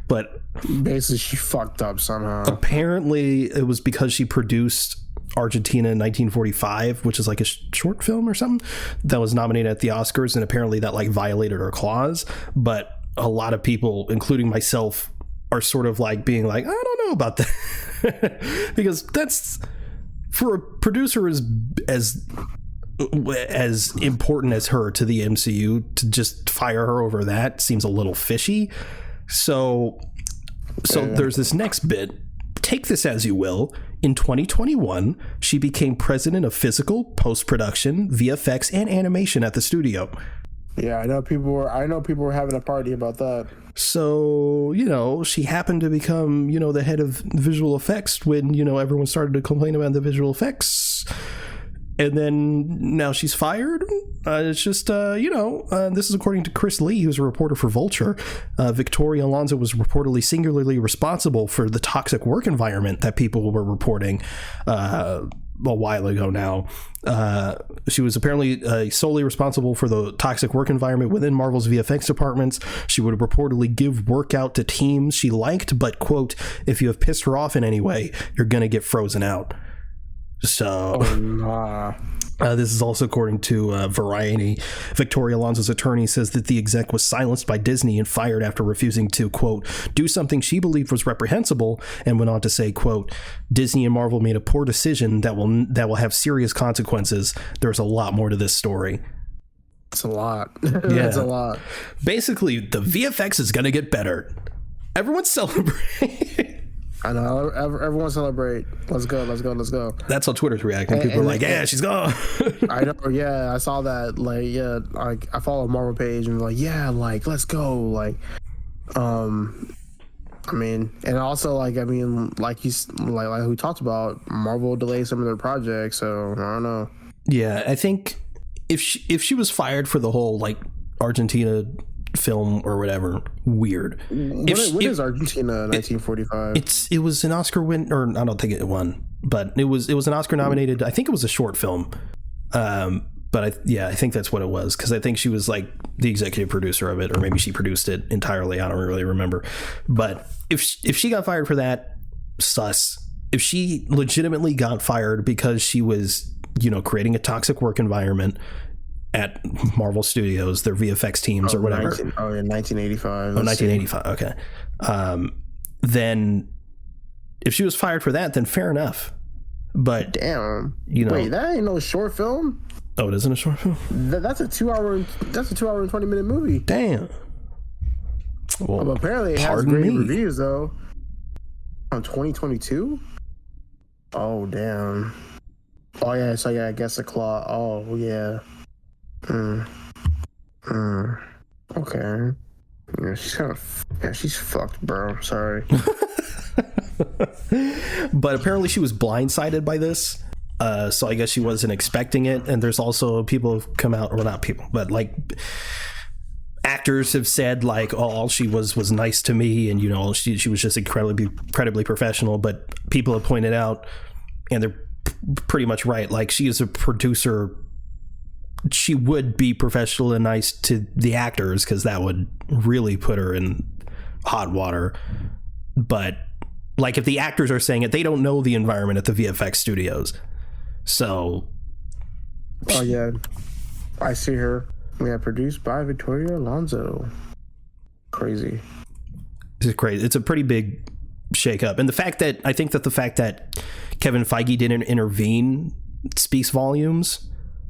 but basically she fucked up somehow. Apparently it was because she produced Argentina in 1945, which is like a short film or something that was nominated at the Oscars, and apparently that like violated her clause. But a lot of people, including myself, are sort of like being like, I don't know about that. Because that's, for a producer as important as her to the MCU, to just fire her over that seems a little fishy. So there's this next bit. Take this as you will. In 2021, she became president of physical, post-production, VFX, and animation at the studio. Yeah, I know people were having a party about that. So, she happened to become, the head of visual effects when, everyone started to complain about the visual effects. And then now she's fired. It's just, this is according to Chris Lee, who's a reporter for Vulture. Victoria Alonso was reportedly singularly responsible for the toxic work environment that people were reporting a while ago now. She was apparently solely responsible for the toxic work environment within Marvel's VFX departments. She would reportedly give work out to teams she liked, but, quote, if you have pissed her off in any way, you're going to get frozen out. So this is also according to Variety. Victoria Alonso's attorney says that the exec was silenced by Disney and fired after refusing to, quote, do something she believed was reprehensible, and went on to say, quote, Disney and Marvel made a poor decision that will have serious consequences. There's a lot more to this story. It's a lot. Yeah. It's a lot. Basically, the VFX is going to get better. Everyone celebrate. I know. Everyone celebrate. Let's go. That's how Twitter's reacting. People are like, yeah, she's gone. I know. Yeah, I saw that. Like, yeah, like I follow a Marvel page and like, yeah, like let's go. Like, I mean, and also like, I mean, like who talked about, Marvel delayed some of their projects. So I don't know. Yeah, I think if she was fired for the whole like Argentina film or whatever, weird. What is Argentina 1945? It was an Oscar win, or I don't think it won, but it was an Oscar nominated. I think it was a short film, but I think that's what it was, because I think she was like the executive producer of it, or maybe she produced it entirely. I don't really remember. But if she got fired for that, sus. If she legitimately got fired because she was creating a toxic work environment at Marvel Studios, their VFX teams or whatever. 1985. 1985. Okay. Then if she was fired for that, then fair enough. But damn, wait, that ain't no short film. Oh, it isn't a short film? That's a 2 hour and 20 minute movie. Damn. Well, but apparently it has great reviews though. On 2022? Oh damn. Oh yeah, so yeah, I guess the claw. Oh yeah. Okay. Yeah, she's fucked, bro. Sorry. But apparently she was blindsided by this. So I guess she wasn't expecting it. And there's also people have come out, or not people, but like actors have said like, oh, all she was nice to me, and she was just incredibly professional. But people have pointed out, and they're pretty much right, like she is a producer she would be professional and nice to the actors, because that would really put her in hot water. But like, if the actors are saying it, they don't know the environment at the VFX studios. So oh yeah, I see her. Yeah, produced by Victoria Alonso. Crazy. It's crazy. It's a pretty big shakeup, and the fact that Kevin Feige didn't intervene speaks volumes,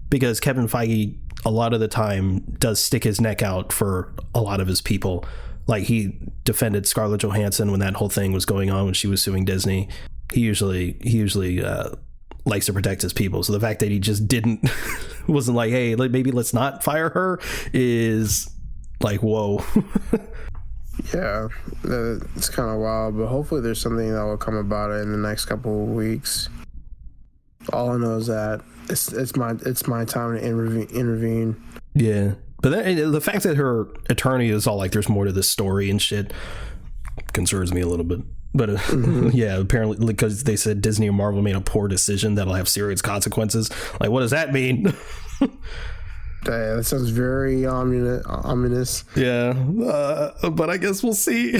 because Kevin Feige a lot of the time does stick his neck out for a lot of his people. Like, he defended Scarlett Johansson when that whole thing was going on, when she was suing Disney. He usually likes to protect his people. So the fact that he just wasn't like, hey, maybe let's not fire her, is like, whoa. Yeah, it's kind of wild, but hopefully there's something that will come about it in the next couple of weeks. All I know is that it's my time to intervene. Yeah, but the fact that her attorney is all like, there's more to this story and shit, concerns me a little bit. But yeah, apparently, because they said Disney and Marvel made a poor decision that'll have serious consequences. Like, what does that mean? That sounds very ominous. Yeah, but I guess we'll see.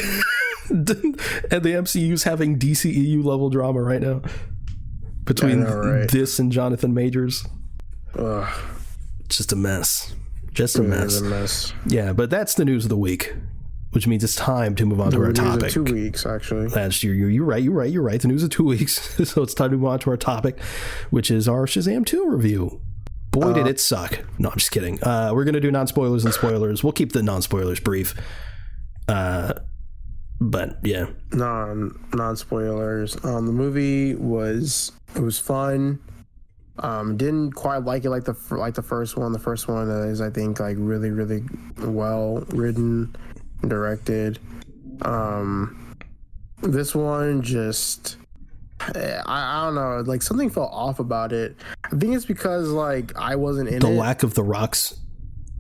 And the MCU's having DCEU level drama right now between this and Jonathan Majors. Ugh. Just a mess. Just a mess. It's a mess. Yeah, but that's the news of the week, which means it's time to move on to our topic. 2 weeks, actually. That's you're right. The news of 2 weeks. So it's time to move on to our topic, which is our Shazam 2 review. Boy, did it suck. No, I'm just kidding. We're going to do non-spoilers and spoilers. We'll keep the non-spoilers brief. But yeah. Non-spoilers. The movie was fun. Didn't quite like it like the first one. The first one is, I think, like really, really well written, directed. This one just, I don't know, like something felt off about it. I think it's because like I wasn't in the lack of The Rock's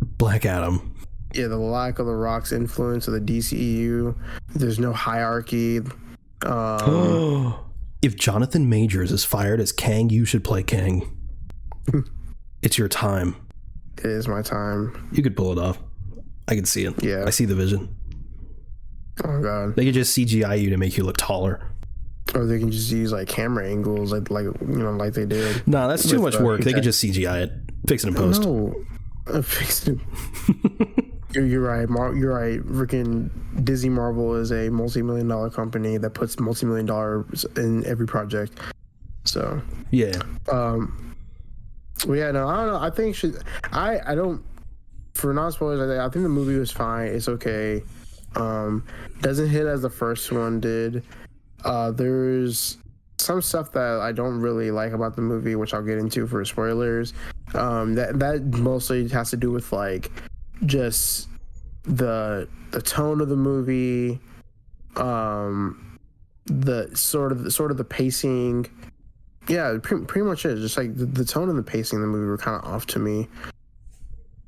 Black Adam. Yeah, the lack of The Rock's influence of the DCEU. There's no hierarchy. If Jonathan Majors is fired as Kang, you should play Kang. It's your time. It is my time. You could pull it off. I can see it. Yeah, I see the vision. Oh god. They could just CGI you to make you look taller. Or they can just use like camera angles, like like they did. No, that's too much work. They could just CGI it, fix it in post. No, fix it. You're right. You're right. Freaking Disney Marvel is a multi-million-dollar company that puts multi-million dollars in every project. So yeah. Well, yeah. No, I don't know. I think I don't. For non-spoilers, I think the movie was fine. It's okay. Doesn't hit as the first one did. There's some stuff that I don't really like about the movie, which I'll get into for spoilers. That mostly has to do with like just the tone of the movie, the sort of the pacing. Yeah, pretty much it. Just like the tone and the pacing of the movie were kind of off to me.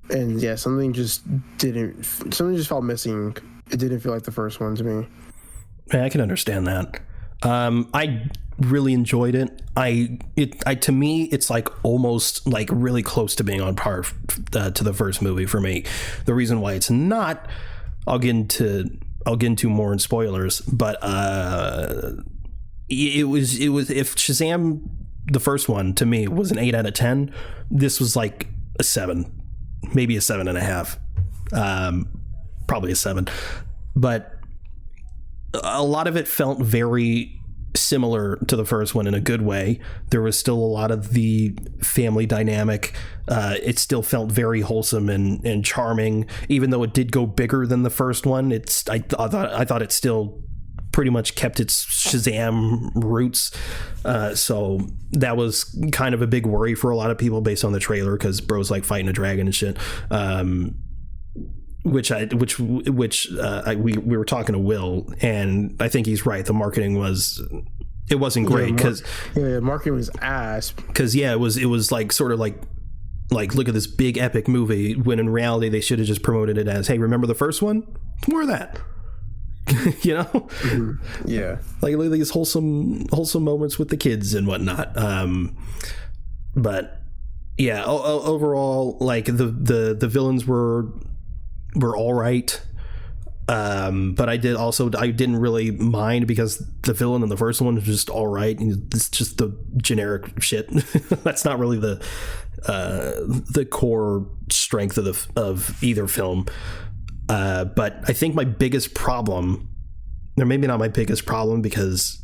And yeah, something just felt missing. It didn't feel like the first one to me. Yeah, I can understand that. I really enjoyed it. To me, it's like almost like really close to being on par to the first movie for me. The reason why it's not, I'll get into more in spoilers, but it was if Shazam, the first one, to me was an 8 out of 10, this was like a 7, maybe a 7.5, probably a 7, but a lot of it felt very similar to the first one in a good way. There was still a lot of the family dynamic. It still felt very wholesome and charming, even though it did go bigger than the first one. I thought it still pretty much kept its Shazam roots. So that was kind of a big worry for a lot of people based on the trailer, because bro's like fighting a dragon and shit. We were talking to Will, and I think he's right. The marketing wasn't great, because marketing was ass. Because it was like sort of like look at this big epic movie, when in reality they should have just promoted it as, hey, remember the first one? More of that. You know? Mm-hmm. Yeah. Like these wholesome moments with the kids and whatnot. But yeah, overall, like the villains were all right. But I didn't really mind because the villain in the first one was just all right, and it's just the generic shit. That's not really the core strength of either film. But I think my biggest problem, or maybe not my biggest problem, because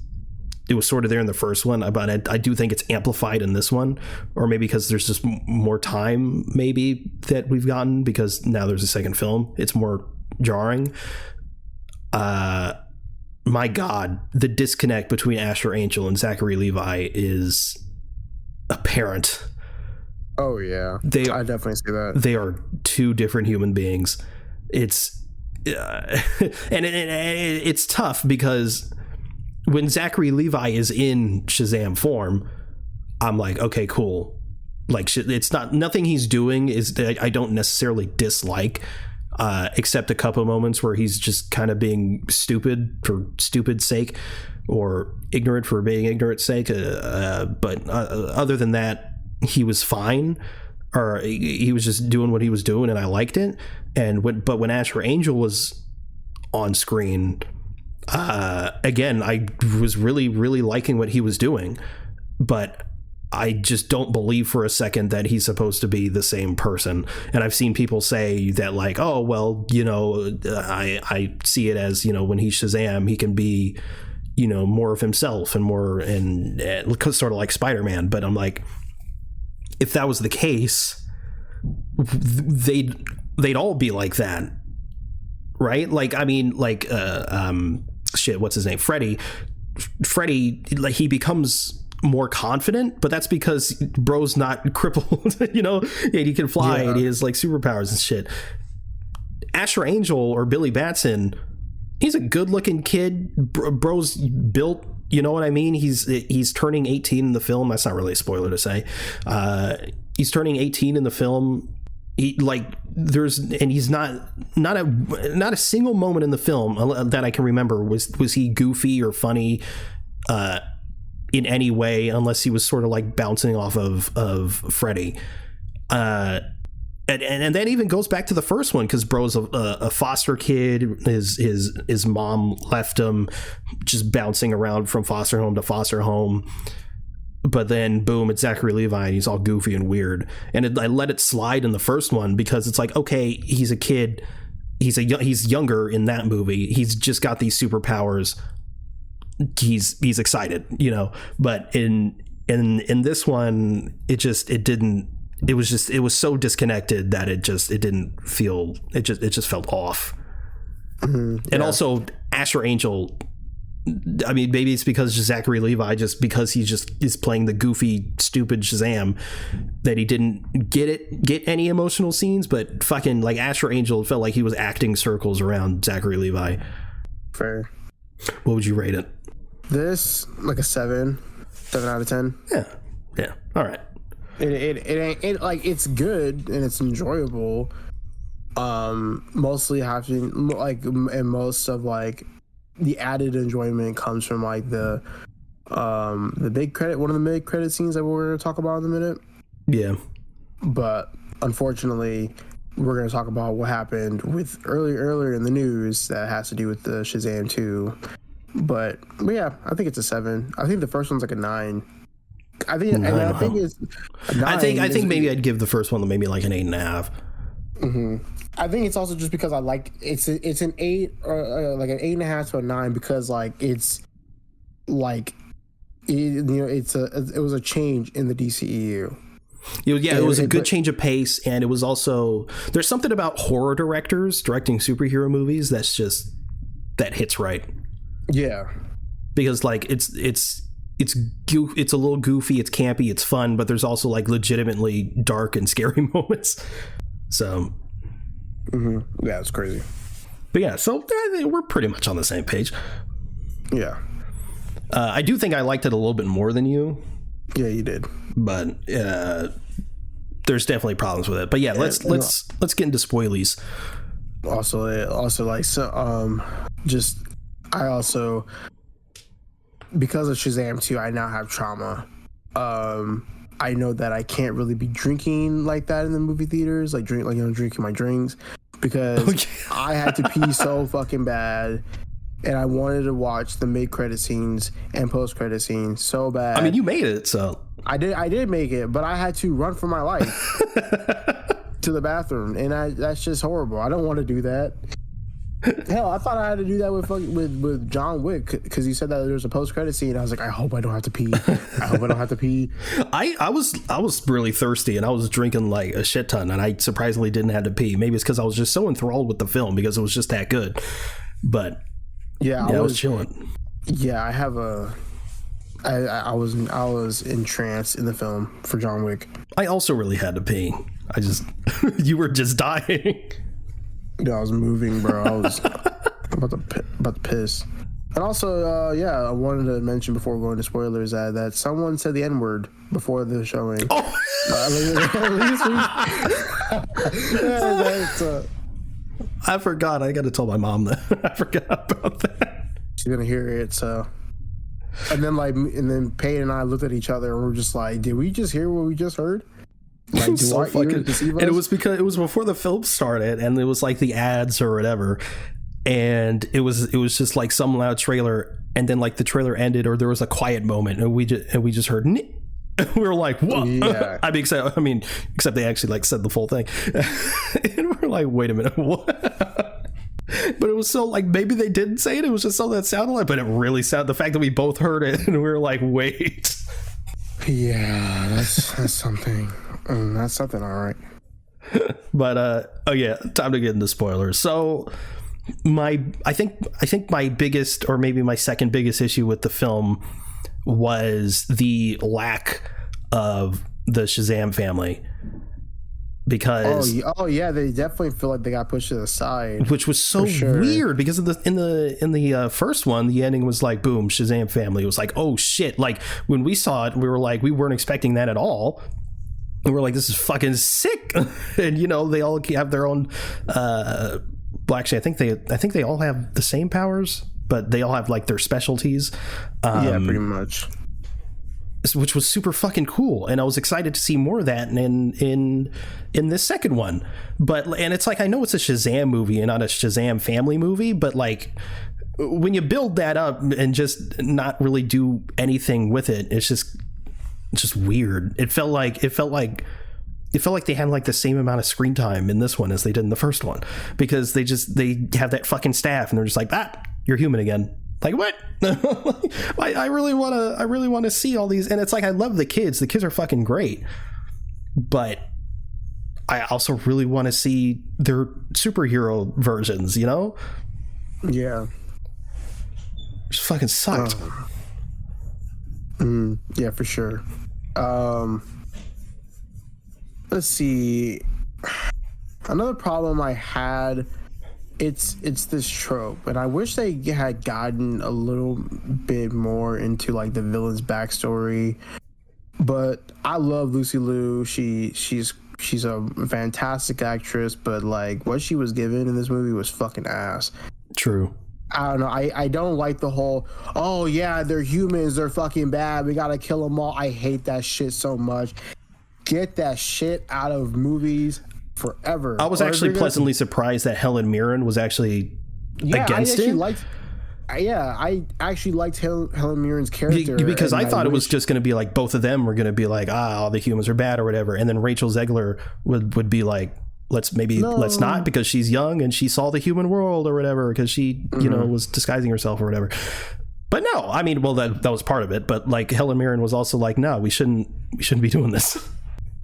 it was sort of there in the first one, but I do think it's amplified in this one, or maybe because there's just more time maybe that we've gotten, because now there's a second film, it's more jarring. My God, the disconnect between Asher Angel and Zachary Levi is apparent. Oh yeah, I definitely see that. They are two different human beings. It's and it's tough because when Zachary Levi is in Shazam form, I'm like, okay, cool. Like, it's nothing he's doing is I don't necessarily dislike, except a couple moments where he's just kind of being stupid for stupid's sake, or ignorant for being ignorant's sake. But other than that, he was fine, or he was just doing what he was doing, and I liked it. But when Asher Angel was on screen, again, I was really, really liking what he was doing, but I just don't believe for a second that he's supposed to be the same person. And I've seen people say that, like, oh, well, I see it as, when he's Shazam, he can be, more of himself and more, and sort of like Spider-Man. But I'm like, if that was the case, they'd all be like that, right? Like, I mean, like, what's his name? Freddy, like, he becomes more confident, but that's because bro's not crippled, and he can fly, and he has like superpowers and shit. Asher Angel or Billy Batson, he's a good looking kid. Bro's built, you know what I mean? He's turning 18 in the film. That's not really a spoiler to say. He's turning 18 in the film. He's not a single moment in the film that I can remember was he goofy or funny in any way, unless he was sort of like bouncing off of Freddy. And that even goes back to the first one, because bro's a foster kid. His mom left him, just bouncing around from foster home to foster home. But then boom, it's Zachary Levi, and he's all goofy and weird. And I let it slide in the first one because it's like, okay, he's a kid, he's younger in that movie, he's just got these superpowers, he's excited, but in this one, it was so disconnected that it just felt off. Mm-hmm, yeah. And also Asher Angel, I mean, maybe it's because Zachary Levi, just because he just is playing the goofy, stupid Shazam, that he didn't get any emotional scenes. But fucking, like, Asher Angel felt like he was acting circles around Zachary Levi. Fair. What would you rate it? This, like a 7 out of 10. Yeah. All right. It like, it's good and it's enjoyable. Mostly having, like, and most of, like, the added enjoyment comes from, like, the big credit, one of the mid credit scenes that we're gonna talk about in a minute. Yeah. But unfortunately, we're gonna talk about what happened with earlier in the news that has to do with the Shazam 2. But yeah, I think it's a 7. I think the first one's like a 9. I think it's a 9. I think maybe I'd give the first one maybe like an 8.5. Mm-hmm. I think it's also just because I like it's an 8 or like an 8.5 to a 9, because like it's like it was a change in the DCEU. It was a good change of pace, and it was also, there's something about horror directors directing superhero movies that hits right. Yeah, because like it's a little goofy, it's campy, it's fun, but there's also like legitimately dark and scary moments. So, yeah, it's crazy. But yeah, so we're pretty much on the same page. Yeah, I do think I liked it a little bit more than you. Yeah, you did. But there's definitely problems with it. But yeah, let's get into spoilies. Also, like, so I also, because of Shazam 2, I now have trauma. I know that I can't really be drinking like that in the movie theaters, like drinking my drinks, because I had to pee so fucking bad, and I wanted to watch the mid-credit scenes and post-credit scenes so bad. I mean, you made it, so I did make it, but I had to run for my life to the bathroom, and that's just horrible. I don't want to do that. Hell, I thought I had to do that with John Wick, because he said that there's a post-credit scene. I was like, I hope I don't have to pee. I hope I don't have to pee. I was really thirsty, and I was drinking like a shit ton, and I surprisingly didn't have to pee. Maybe it's because I was just so enthralled with the film because it was just that good. But yeah, I was chilling. Yeah, I was entranced in the film for John Wick. I also really had to pee. You were just dying. Yeah, I was moving, bro. I was about to piss. And also, I wanted to mention before going to spoilers that someone said the N-word before the showing. Oh. I forgot. I got to tell my mom that. I forgot about that. She's gonna hear it. So, and then Peyton and I looked at each other and we're just like, "Did we just hear what we just heard?" Like, so fucking, and it was because it was before the film started, and it was like the ads or whatever, and it was just like some loud trailer, and then like the trailer ended, or there was a quiet moment, and we just heard. We were like, "Whoa!" Yeah. Except they actually like said the full thing, and we're like, "Wait a minute, what?" But it was so like maybe they didn't say it. It was just something that sounded like, but it really sounded. The fact that we both heard it, and we were like, "Wait." Yeah, that's something. That's something, all right. But time to get into spoilers. So I think my biggest, or maybe my second biggest issue with the film was the lack of the Shazam family, because they definitely feel like they got pushed to the side, which was so weird, because in the first one, the ending was like, boom, Shazam family. It was like, oh shit, like when we saw it, we were like, we weren't expecting that at all. And we're like, this is fucking sick. And they all have their own well, actually, I think they all have the same powers, but they all have like their specialties. Yeah, pretty much. Which was super fucking cool, and I was excited to see more of that in this second one. And it's like, I know it's a Shazam movie and not a Shazam family movie, but like when you build that up and just not really do anything with it, it's just weird. It felt like they had like the same amount of screen time in this one as they did in the first one, because they have that fucking staff and they're just like, you're human again. Like, what? I really want to see all these. And it's like, I love the kids are fucking great, but I also really want to see their superhero versions, yeah, it just fucking sucked. Yeah, for sure. Let's see. Another problem I had, it's this trope, and I wish they had gotten a little bit more into like the villain's backstory. But I love Lucy Liu. She's a fantastic actress, but like what she was given in this movie was fucking ass. True. I don't know. I don't like the whole, oh yeah, they're humans, they're fucking bad, we gotta kill them all. I hate that shit so much. Get that shit out of movies forever. I was actually pleasantly surprised that Helen Mirren was actually against it. I actually liked Helen Mirren's character, because I thought it was just going to be like both of them were going to be like, all the humans are bad or whatever, and then Rachel Zegler would be like, let's not, because she's young and she saw the human world or whatever, because she was disguising herself or whatever. But no, I mean, well, that was part of it, but like Helen Mirren was also like, no, we shouldn't be doing this.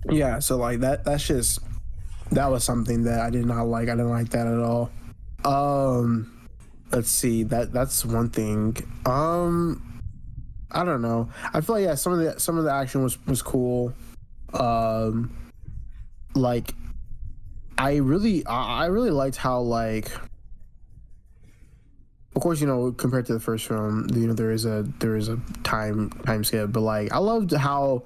Yeah, so like that was something that I did not like. I didn't like that at all. Let's see, that's one thing. I don't know. I feel like some of the action was cool. Like I really liked how, like, of course, compared to the first film, there is a time skip, but like I loved how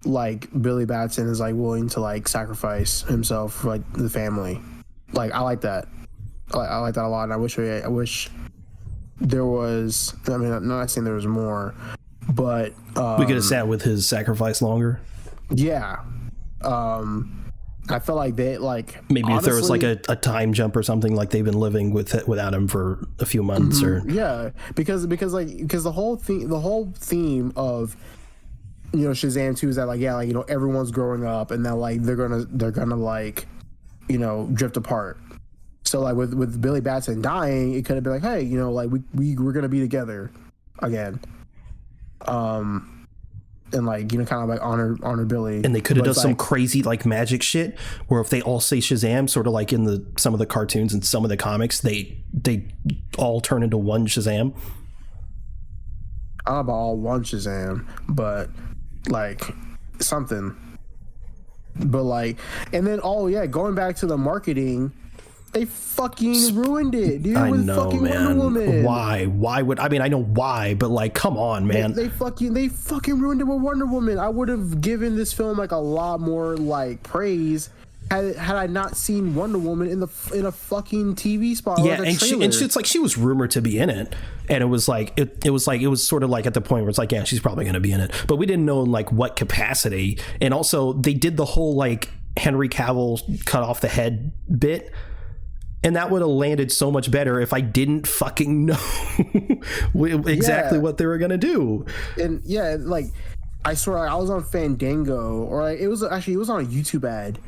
like Billy Batson is like willing to like sacrifice himself for like the family. Like I like that. I like that a lot, and I wish there was. I mean, I'm not saying there was more, But we could have sat with his sacrifice longer. Yeah. I felt like they maybe honestly, if there was like a time jump or something, like they've been living without him for a few months, or because the whole theme of Shazam 2 is that everyone's growing up and that they're gonna drift apart. So with Billy Batson dying, it could have been like, hey, we're gonna be together again. And kind of honor Billy. And they could have done some crazy magic shit where if they all say Shazam, sort of like in some of the cartoons and some of the comics, they all turn into one Shazam. I don't know about all one Shazam, but something. But and then going back to the marketing, they fucking ruined it, dude. I with know, fucking man. Wonder Woman. Why would I know why, but come on, man. They fucking ruined it with Wonder Woman. I would have given this film a lot more praise had I not seen Wonder Woman in a fucking TV spot. Yeah, and she was rumored to be in it, and it was it was sort of at the point where it's she's probably going to be in it, but we didn't know in what capacity. And also they did the whole Henry Cavill cut off the head bit. And that would have landed so much better if I didn't fucking know exactly what they were going to do. And I swear I was on Fandango, or it was on a YouTube ad,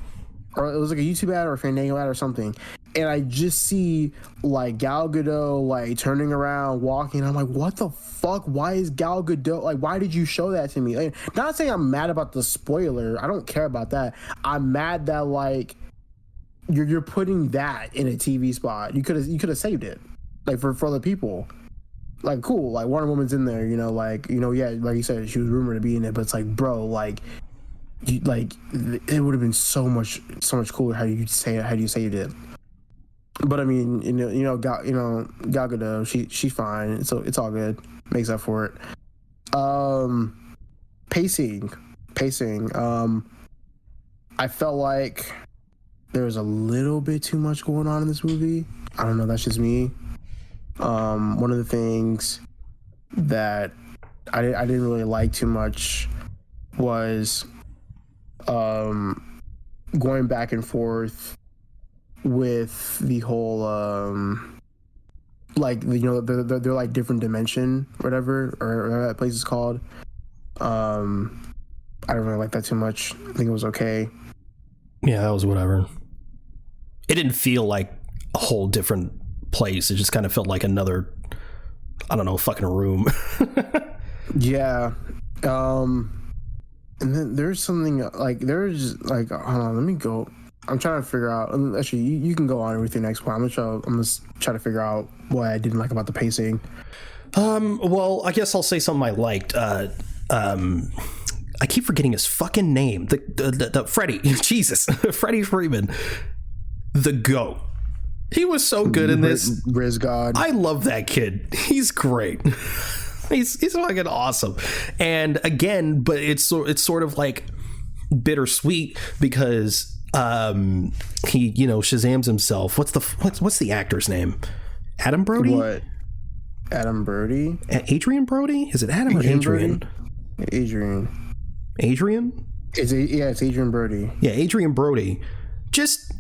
or it was a YouTube ad or a Fandango ad or something. And I just see Gal Gadot turning around, walking. I'm like, what the fuck? Why is Gal Gadot why did you show that to me? Not saying I'm mad about the spoiler. I don't care about that. I'm mad that you're putting that in a TV spot. You could have saved it, for other people. Cool, Wonder Woman's in there, like you said, she was rumored to be in it, but it's bro, it would have been so much cooler how you saved it. But I mean, Gal Gadot, she's fine, so it's all good, makes up for it. Pacing. I felt like there was a little bit too much going on in this movie. I don't know, that's just me. One of the things that I didn't really like too much was going back and forth with the whole they're different dimension, whatever that place is called. I don't really like that too much. I think it was okay. Yeah, that was whatever. It didn't feel like a whole different place. It just kind of felt like another, I don't know, fucking room. Yeah. And then there's something hold on, let me go. I'm trying to figure out. Actually, you can go on with your next point. I'm gonna try to figure out what I didn't like about the pacing. Well, I guess I'll say something I liked. I keep forgetting his fucking name. The Freddy. Jesus, Freddie Freeman. The GOAT. He was so good in this. Riz God. I love that kid. He's great. He's fucking awesome. And again, but it's sort of bittersweet because he Shazams himself. What's the actor's name? Adam Brody? What? Adam Brody? Adrian Brody? Is it Adam or Adrian? Adrian? It's Adrian Brody. Yeah, Adrian Brody. Just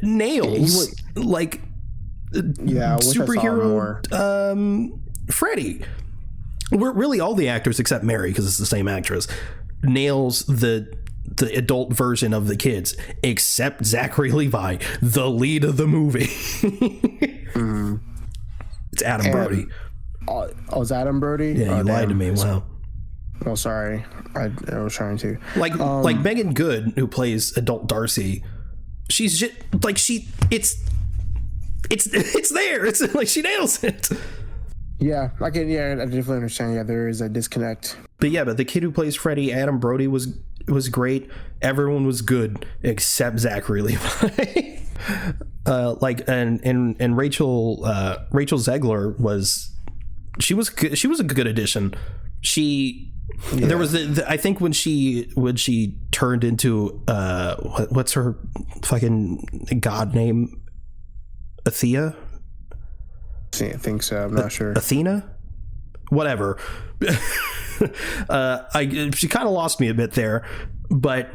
nails superhero Freddy. We're really all the actors except Mary, because it's the same actress, nails the adult version of the kids, except Zachary Levi, the lead of the movie. It's Adam Brody. Oh, it's Adam Brody? Yeah, you lied to me. Wow. Well, sorry. I was trying to. Like Megan Good, who plays adult Darcy, she's just it's there. It's she nails it. Yeah, I definitely understand. Yeah, there is a disconnect. But the kid who plays Freddy, Adam Brody, was great. Everyone was good except Zachary Levi. And Rachel Zegler was good. She was a good addition. There was I think when she turned into what's her fucking god name, Athea? I think so. I'm not sure. Athena, whatever. She kind of lost me a bit there, but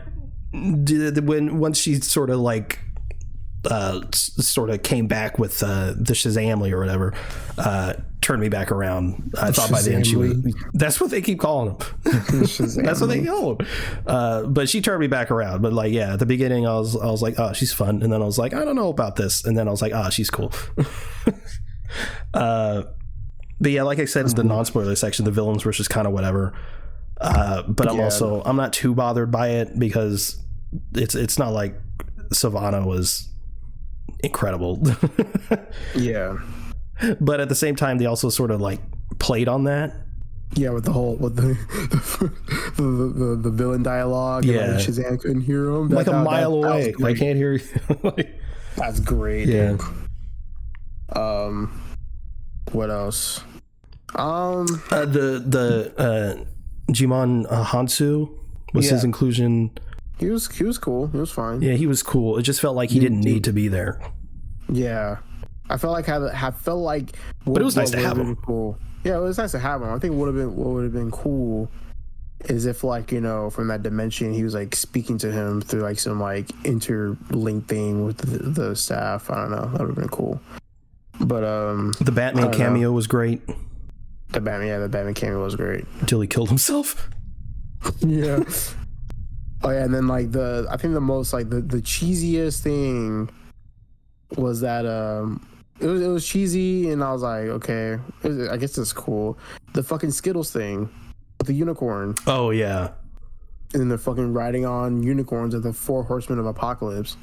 once she sort of like sort of came back with the Shazamly or whatever, turned me back around. I thought by the end she was. That's what they keep calling him. That's what they call him. But she turned me back around. But like, yeah, at the beginning I was like, oh, she's fun, and then I was like, I don't know about this, and then I was like, ah, she's cool. But yeah, like I said, in the non-spoiler section, the villains were just kind of whatever. But I'm not too bothered by it because it's not like Savannah was incredible. Yeah. But at the same time, they also sort of like played on that. Yeah, with the villain dialogue. Yeah, and like Shazam couldn't hear him. Like a mile away. I can't hear you. That's great. Yeah. Dude. What else? The Jimon Hansu was his inclusion. He was cool. He was fine. Yeah, he was cool. It just felt like he didn't need to be there. Yeah. I felt like but it was nice to have him. Cool. Yeah, it was nice to have him. I think what would have been cool is if, like, you know, from that dimension, he was like speaking to him through like some like interlink thing with the staff. I don't know. That would have been cool. But the Batman cameo was great. The Batman cameo was great until he killed himself. Yeah. Oh yeah, and then like I think the most like the cheesiest thing was that it was cheesy, and I was like, okay, I guess it's cool. The fucking Skittles thing with the unicorn. Oh yeah. And then they're fucking riding on unicorns of the 4 horsemen of apocalypse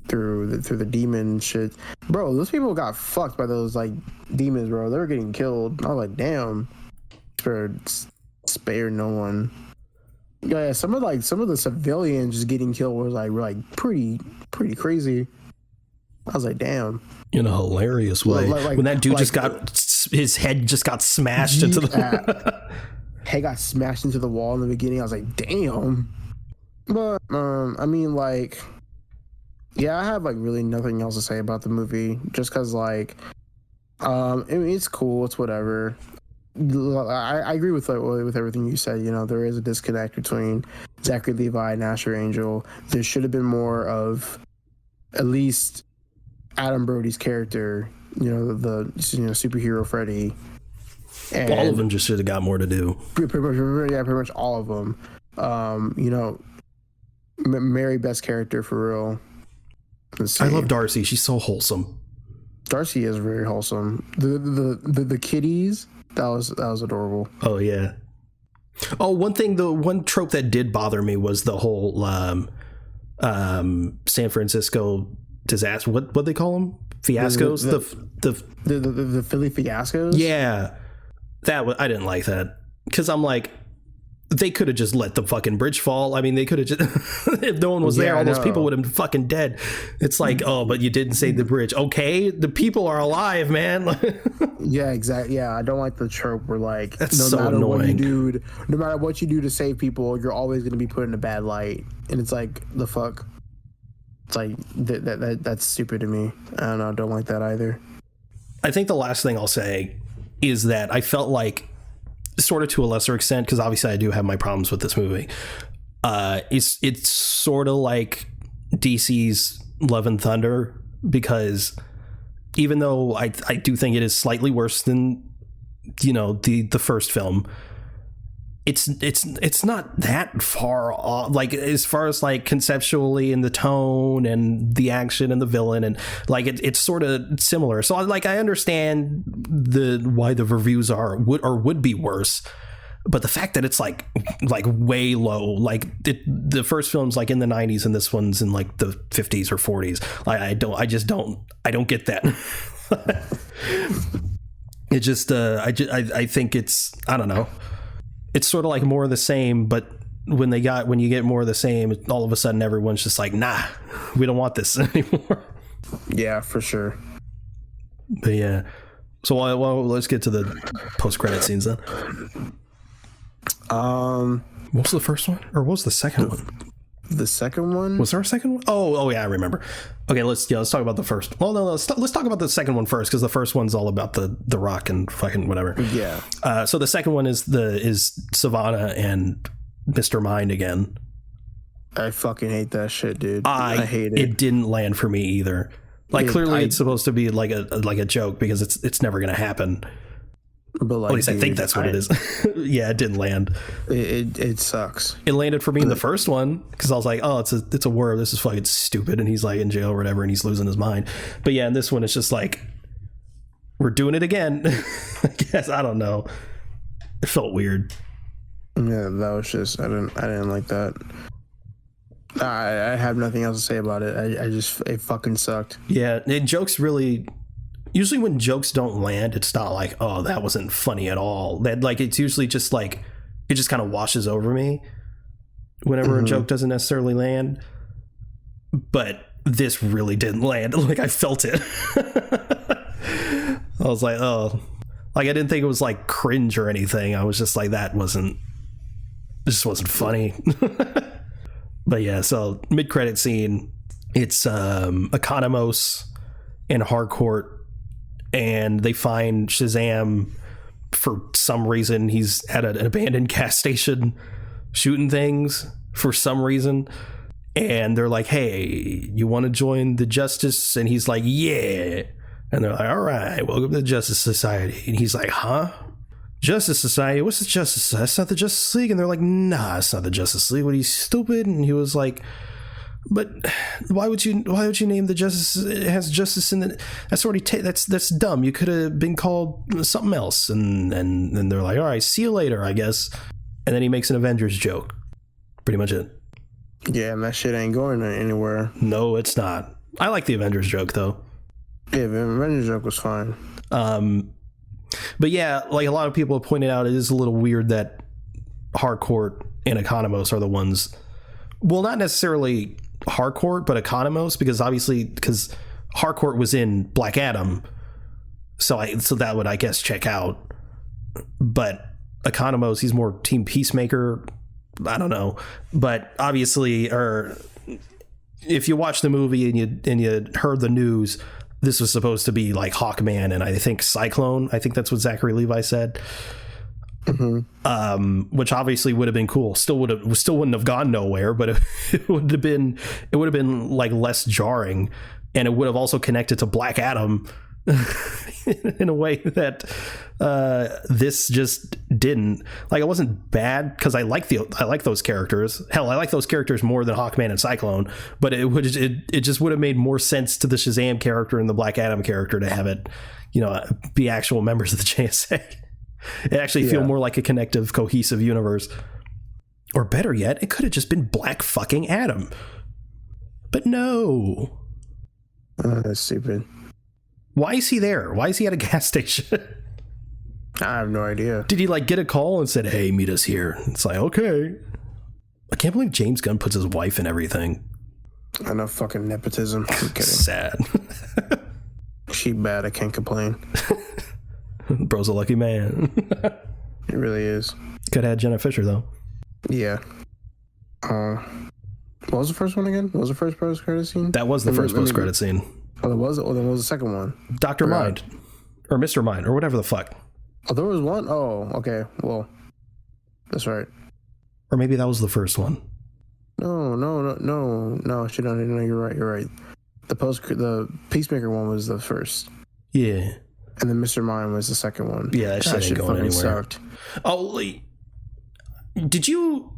through the demon shit. Bro, those people got fucked by those like demons, bro. They were getting killed. I was like, damn. Spare no one. Yeah, some of the civilians just getting killed was like pretty crazy. I was like, damn. In a hilarious way. Like, when that dude just got his head just got smashed into the head got smashed into the wall in the beginning. I was like, damn. But I mean, like, yeah, I have like really nothing else to say about the movie, just because like I mean, it's cool, it's whatever. I agree with everything you said. You know, there is a disconnect between Zachary Levi and Asher Angel. There should have been more of at least Adam Brody's character. You know, the superhero Freddy. And all of them just should have got more to do. Pretty much all of them. You know, Mary best character for real. I love Darcy. She's so wholesome. Darcy is very wholesome. The kitties. That was adorable. Oh yeah. Oh, the one trope that did bother me was the whole San Francisco disaster. What they call them? Fiascos. The Philly fiascos. Yeah, I didn't like that because I'm like, they could have just let the fucking bridge fall. I mean, they could have just if no one was there, all those people would have been fucking dead. It's like, oh, but you didn't save the bridge. Okay, the people are alive, man. Yeah, exactly. Yeah, I don't like the trope where like that's so annoying. No matter what you do to save people, you're always going to be put in a bad light, and it's like the fuck. It's like that's stupid to me. I don't know. I don't like that either. I think the last thing I'll say is that I felt like, sort of to a lesser extent, because obviously I do have my problems with this movie. It's sort of like DC's Love and Thunder, because even though I do think it is slightly worse than, you know, the first film, it's not that far off, like as far as like conceptually and the tone and the action and the villain, and like it's sort of similar. So like I understand why the reviews would be worse, but the fact that it's like way low, like the first film's like in the 90s and this one's in like the 50s or 40s, like I don't get that. It just I think it's, I don't know. It's sort of like more of the same, but when you get more of the same, all of a sudden everyone's just like, nah, we don't want this anymore. Yeah, for sure. But yeah. So let's get to the post-credit scenes then. What was the first one? Or what was the second one? The second one? Was there a second one? Oh yeah, I remember. Okay, let's talk about the first. Well, no, let's talk about the second one first, because the first one's all about the Rock and fucking whatever. Yeah. So the second one is Savannah and Mr. Mind again. I fucking hate that shit, dude. I hate it. It didn't land for me either. Like, clearly it's supposed to be like a joke, because it's never gonna happen. But like, at least I think that's what it is. Yeah, it didn't land. It sucks. It landed for me in the first one, because I was like, oh, it's a word. This is fucking stupid, and he's like in jail or whatever, and he's losing his mind. But yeah, in this one, it's just like, we're doing it again. I guess, I don't know. It felt weird. Yeah, that was just, I didn't like that. I have nothing else to say about it. It fucking sucked. Yeah, jokes really. Usually when jokes don't land, it's not like, oh, that wasn't funny at all. That, like, it's usually just like, it just kind of washes over me whenever a joke doesn't necessarily land. But this really didn't land. Like, I felt it. I was like, oh, like, I didn't think it was like cringe or anything. I was just like, this just wasn't funny. But yeah, so mid-credit scene, it's Economos and Harcourt, and they find Shazam. For some reason, he's at an abandoned gas station shooting things for some reason, and they're like, hey, you want to join the Justice? And he's like, yeah. And they're like, all right, welcome to the Justice Society. And he's like, huh? Justice Society? What's the Justice? That's not the Justice League. And they're like, nah, it's not the Justice League. What, are you stupid? And he was like, but why would you name the Justice? It has justice in it. That's already that's dumb. You could have been called something else. And they're like, all right, see you later, I guess. And then he makes an Avengers joke. Pretty much it. Yeah, and that shit ain't going anywhere. No, it's not. I like the Avengers joke though. Yeah, the Avengers joke was fine. But yeah, like a lot of people have pointed out, it is a little weird that Harcourt and Economos are the ones. Well, not necessarily Harcourt, but Economos, because Harcourt was in Black Adam, so that would, I guess, check out. But Economos, he's more Team Peacemaker. I don't know, but obviously, or if you watch the movie and you heard the news, this was supposed to be like Hawkman and I think Cyclone. I think that's what Zachary Levi said. Mm-hmm. Which obviously would have been cool. Still wouldn't have gone nowhere, but it would have been like less jarring, and it would have also connected to Black Adam in a way that this just didn't. Like, it wasn't bad because I like those characters. Hell, I like those characters more than Hawkman and Cyclone, but it just would have made more sense to the Shazam character and the Black Adam character to have it, be actual members of the JSA. It actually feel more like a connective, cohesive universe. Or better yet, it could have just been Black fucking Adam. But no. That's stupid. Why is he there? Why is he at a gas station? I have no idea. Did he get a call and said, hey, meet us here? It's like, okay. I can't believe James Gunn puts his wife in everything. I know, fucking nepotism. I'm kidding. Sad. She bad, I can't complain. Bro's a lucky man. It really is. Could have had Jenna Fisher, though. Yeah. What was the first one again? What was the first post-credit scene? That was the first post-credit scene. Oh, then what was the second one? Dr. Mind. Or Mr. Mind, or whatever the fuck. Oh, there was one? Oh, okay. Well, that's right. Or maybe that was the first one. No. Shit, no, you're right. The Peacemaker one was the first. Yeah. And then Mr. Mind was the second one. Yeah, that shit ain't going anywhere. Sucked. Oh, did you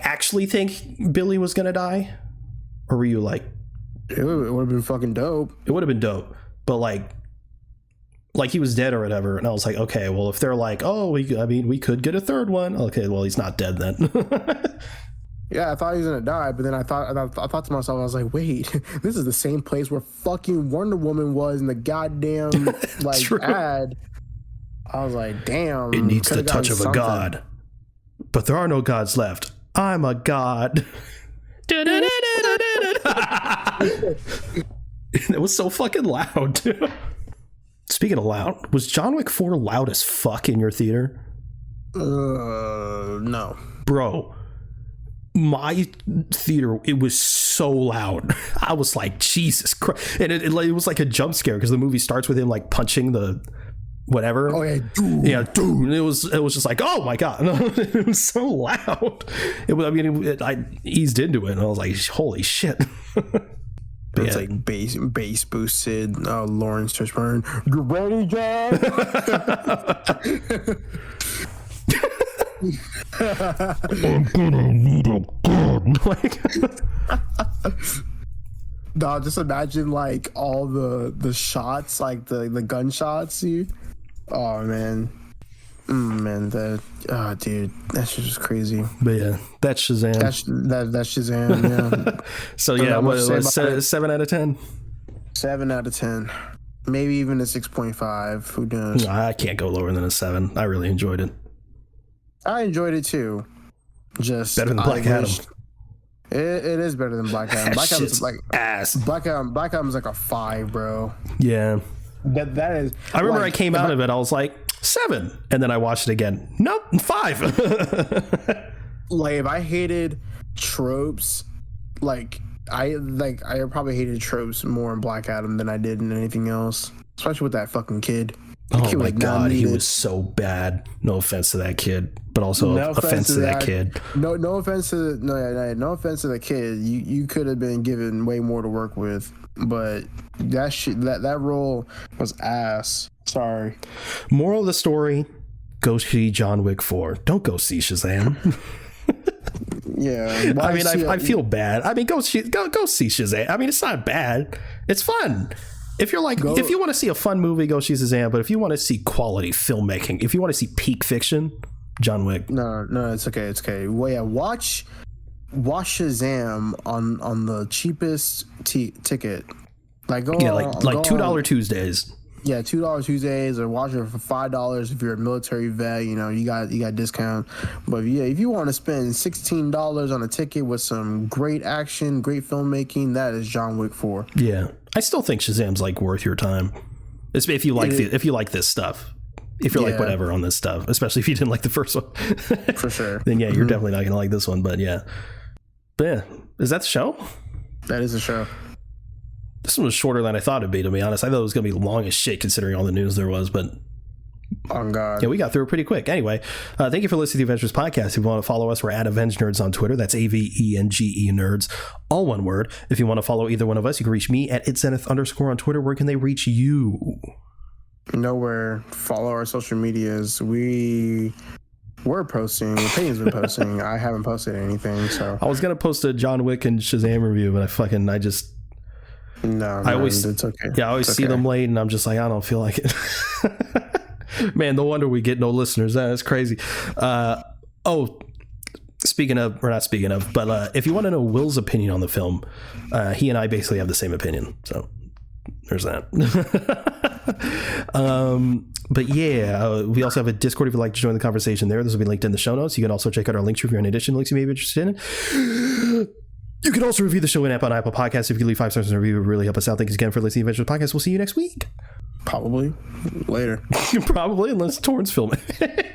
actually think Billy was gonna die, or were you like, it would have been fucking dope? It would have been dope, but like he was dead or whatever, and I was like, okay, well, if they're like, oh, we could get a third one. Okay, well, he's not dead then. Yeah, I thought he was gonna die, but then I thought to myself, I was like, wait, this is the same place where fucking Wonder Woman was in the goddamn ad. I was like, damn, it needs the touch of a god, but there are no gods left. I'm a god. It was so fucking loud. Speaking of loud, was John Wick 4 loud as fuck in your theater? No, bro. my theater, it was so loud. I was like, Jesus Christ. And it was like a jump scare because the movie starts with him like punching the whatever. Oh yeah, dude. Yeah, dude. It was just like, oh my God. It was so loud. I eased into it and I was like, holy shit. It's like bass boosted Lawrence Fishburne. You ready, John? I'm gonna need a gun. Like, no, just imagine like all the shots, like the gunshots, dude. Oh man. Dude, that shit was crazy. But yeah, that's Shazam. That's Shazam. Yeah. So yeah, what 7 out of 10? 7 out of 10. Maybe even a 6.5. Who knows? I can't go lower than a 7. I really enjoyed it. I enjoyed it too. Just better than Black Adam. It is better than Black Adam. Black Adam's like ass. Black Adam's like a 5, bro. Yeah. That is. I remember I came out of it. I was like 7, and then I watched it again. Nope, 5. Like if I hated tropes, I probably hated tropes more in Black Adam than I did in anything else. Especially with that fucking kid. Oh my God, he was so bad. No offense to that kid, but also no offense to that kid. No offense to no offense to the kid. You could have been given way more to work with, but that role was ass. Sorry. Moral of the story: go see John Wick 4. Don't go see Shazam. Yeah, I mean, I feel bad. I mean, go see Shazam. I mean, it's not bad. It's fun. If you're like, if you want to see a fun movie, go see Shazam. But if you want to see quality filmmaking, if you want to see peak fiction, John Wick. No, it's okay. It's okay. Well, yeah, watch Shazam on the cheapest ticket. Like go like $2 Tuesdays. Yeah, $2 Tuesdays, or watch it for $5 if you're a military vet. You know, you got discount. But yeah, if you want to spend $16 on a ticket with some great action, great filmmaking, that is John Wick 4. Yeah, I still think Shazam's like worth your time. If you like if you like this stuff, if you're like whatever on this stuff, especially if you didn't like the first one, for sure. Then yeah, you're definitely not gonna like this one. But yeah, is that the show? That is the show. This one was shorter than I thought it'd be, to be honest. I thought it was going to be long as shit considering all the news there was, but... Oh, God. Yeah, we got through it pretty quick. Anyway, thank you for listening to the Avengers Podcast. If you want to follow us, we're at Avengenerds on Twitter. That's AVENGE Nerds, all one word. If you want to follow either one of us, you can reach me at @itzenith_ on Twitter. Where can they reach you? Nowhere. Follow our social medias. We're posting. Payne's been posting. I haven't posted anything, so... I was going to post a John Wick and Shazam review, but I just... No, it's okay. Yeah, I always see them late, and I'm just like, I don't feel like it. Man, no wonder we get no listeners. That's crazy. But if you want to know Will's opinion on the film, he and I basically have the same opinion. So there's that. But yeah, we also have a Discord if you'd like to join the conversation there. This will be linked in the show notes. You can also check out our links review in addition links you may be interested in. You can also review the show on Apple Podcasts. If you leave 5 stars in a review, it would really help us out. Thanks again for listening to the Avengers Podcast. We'll see you next week. Probably. Later. Probably, unless Torrance film it.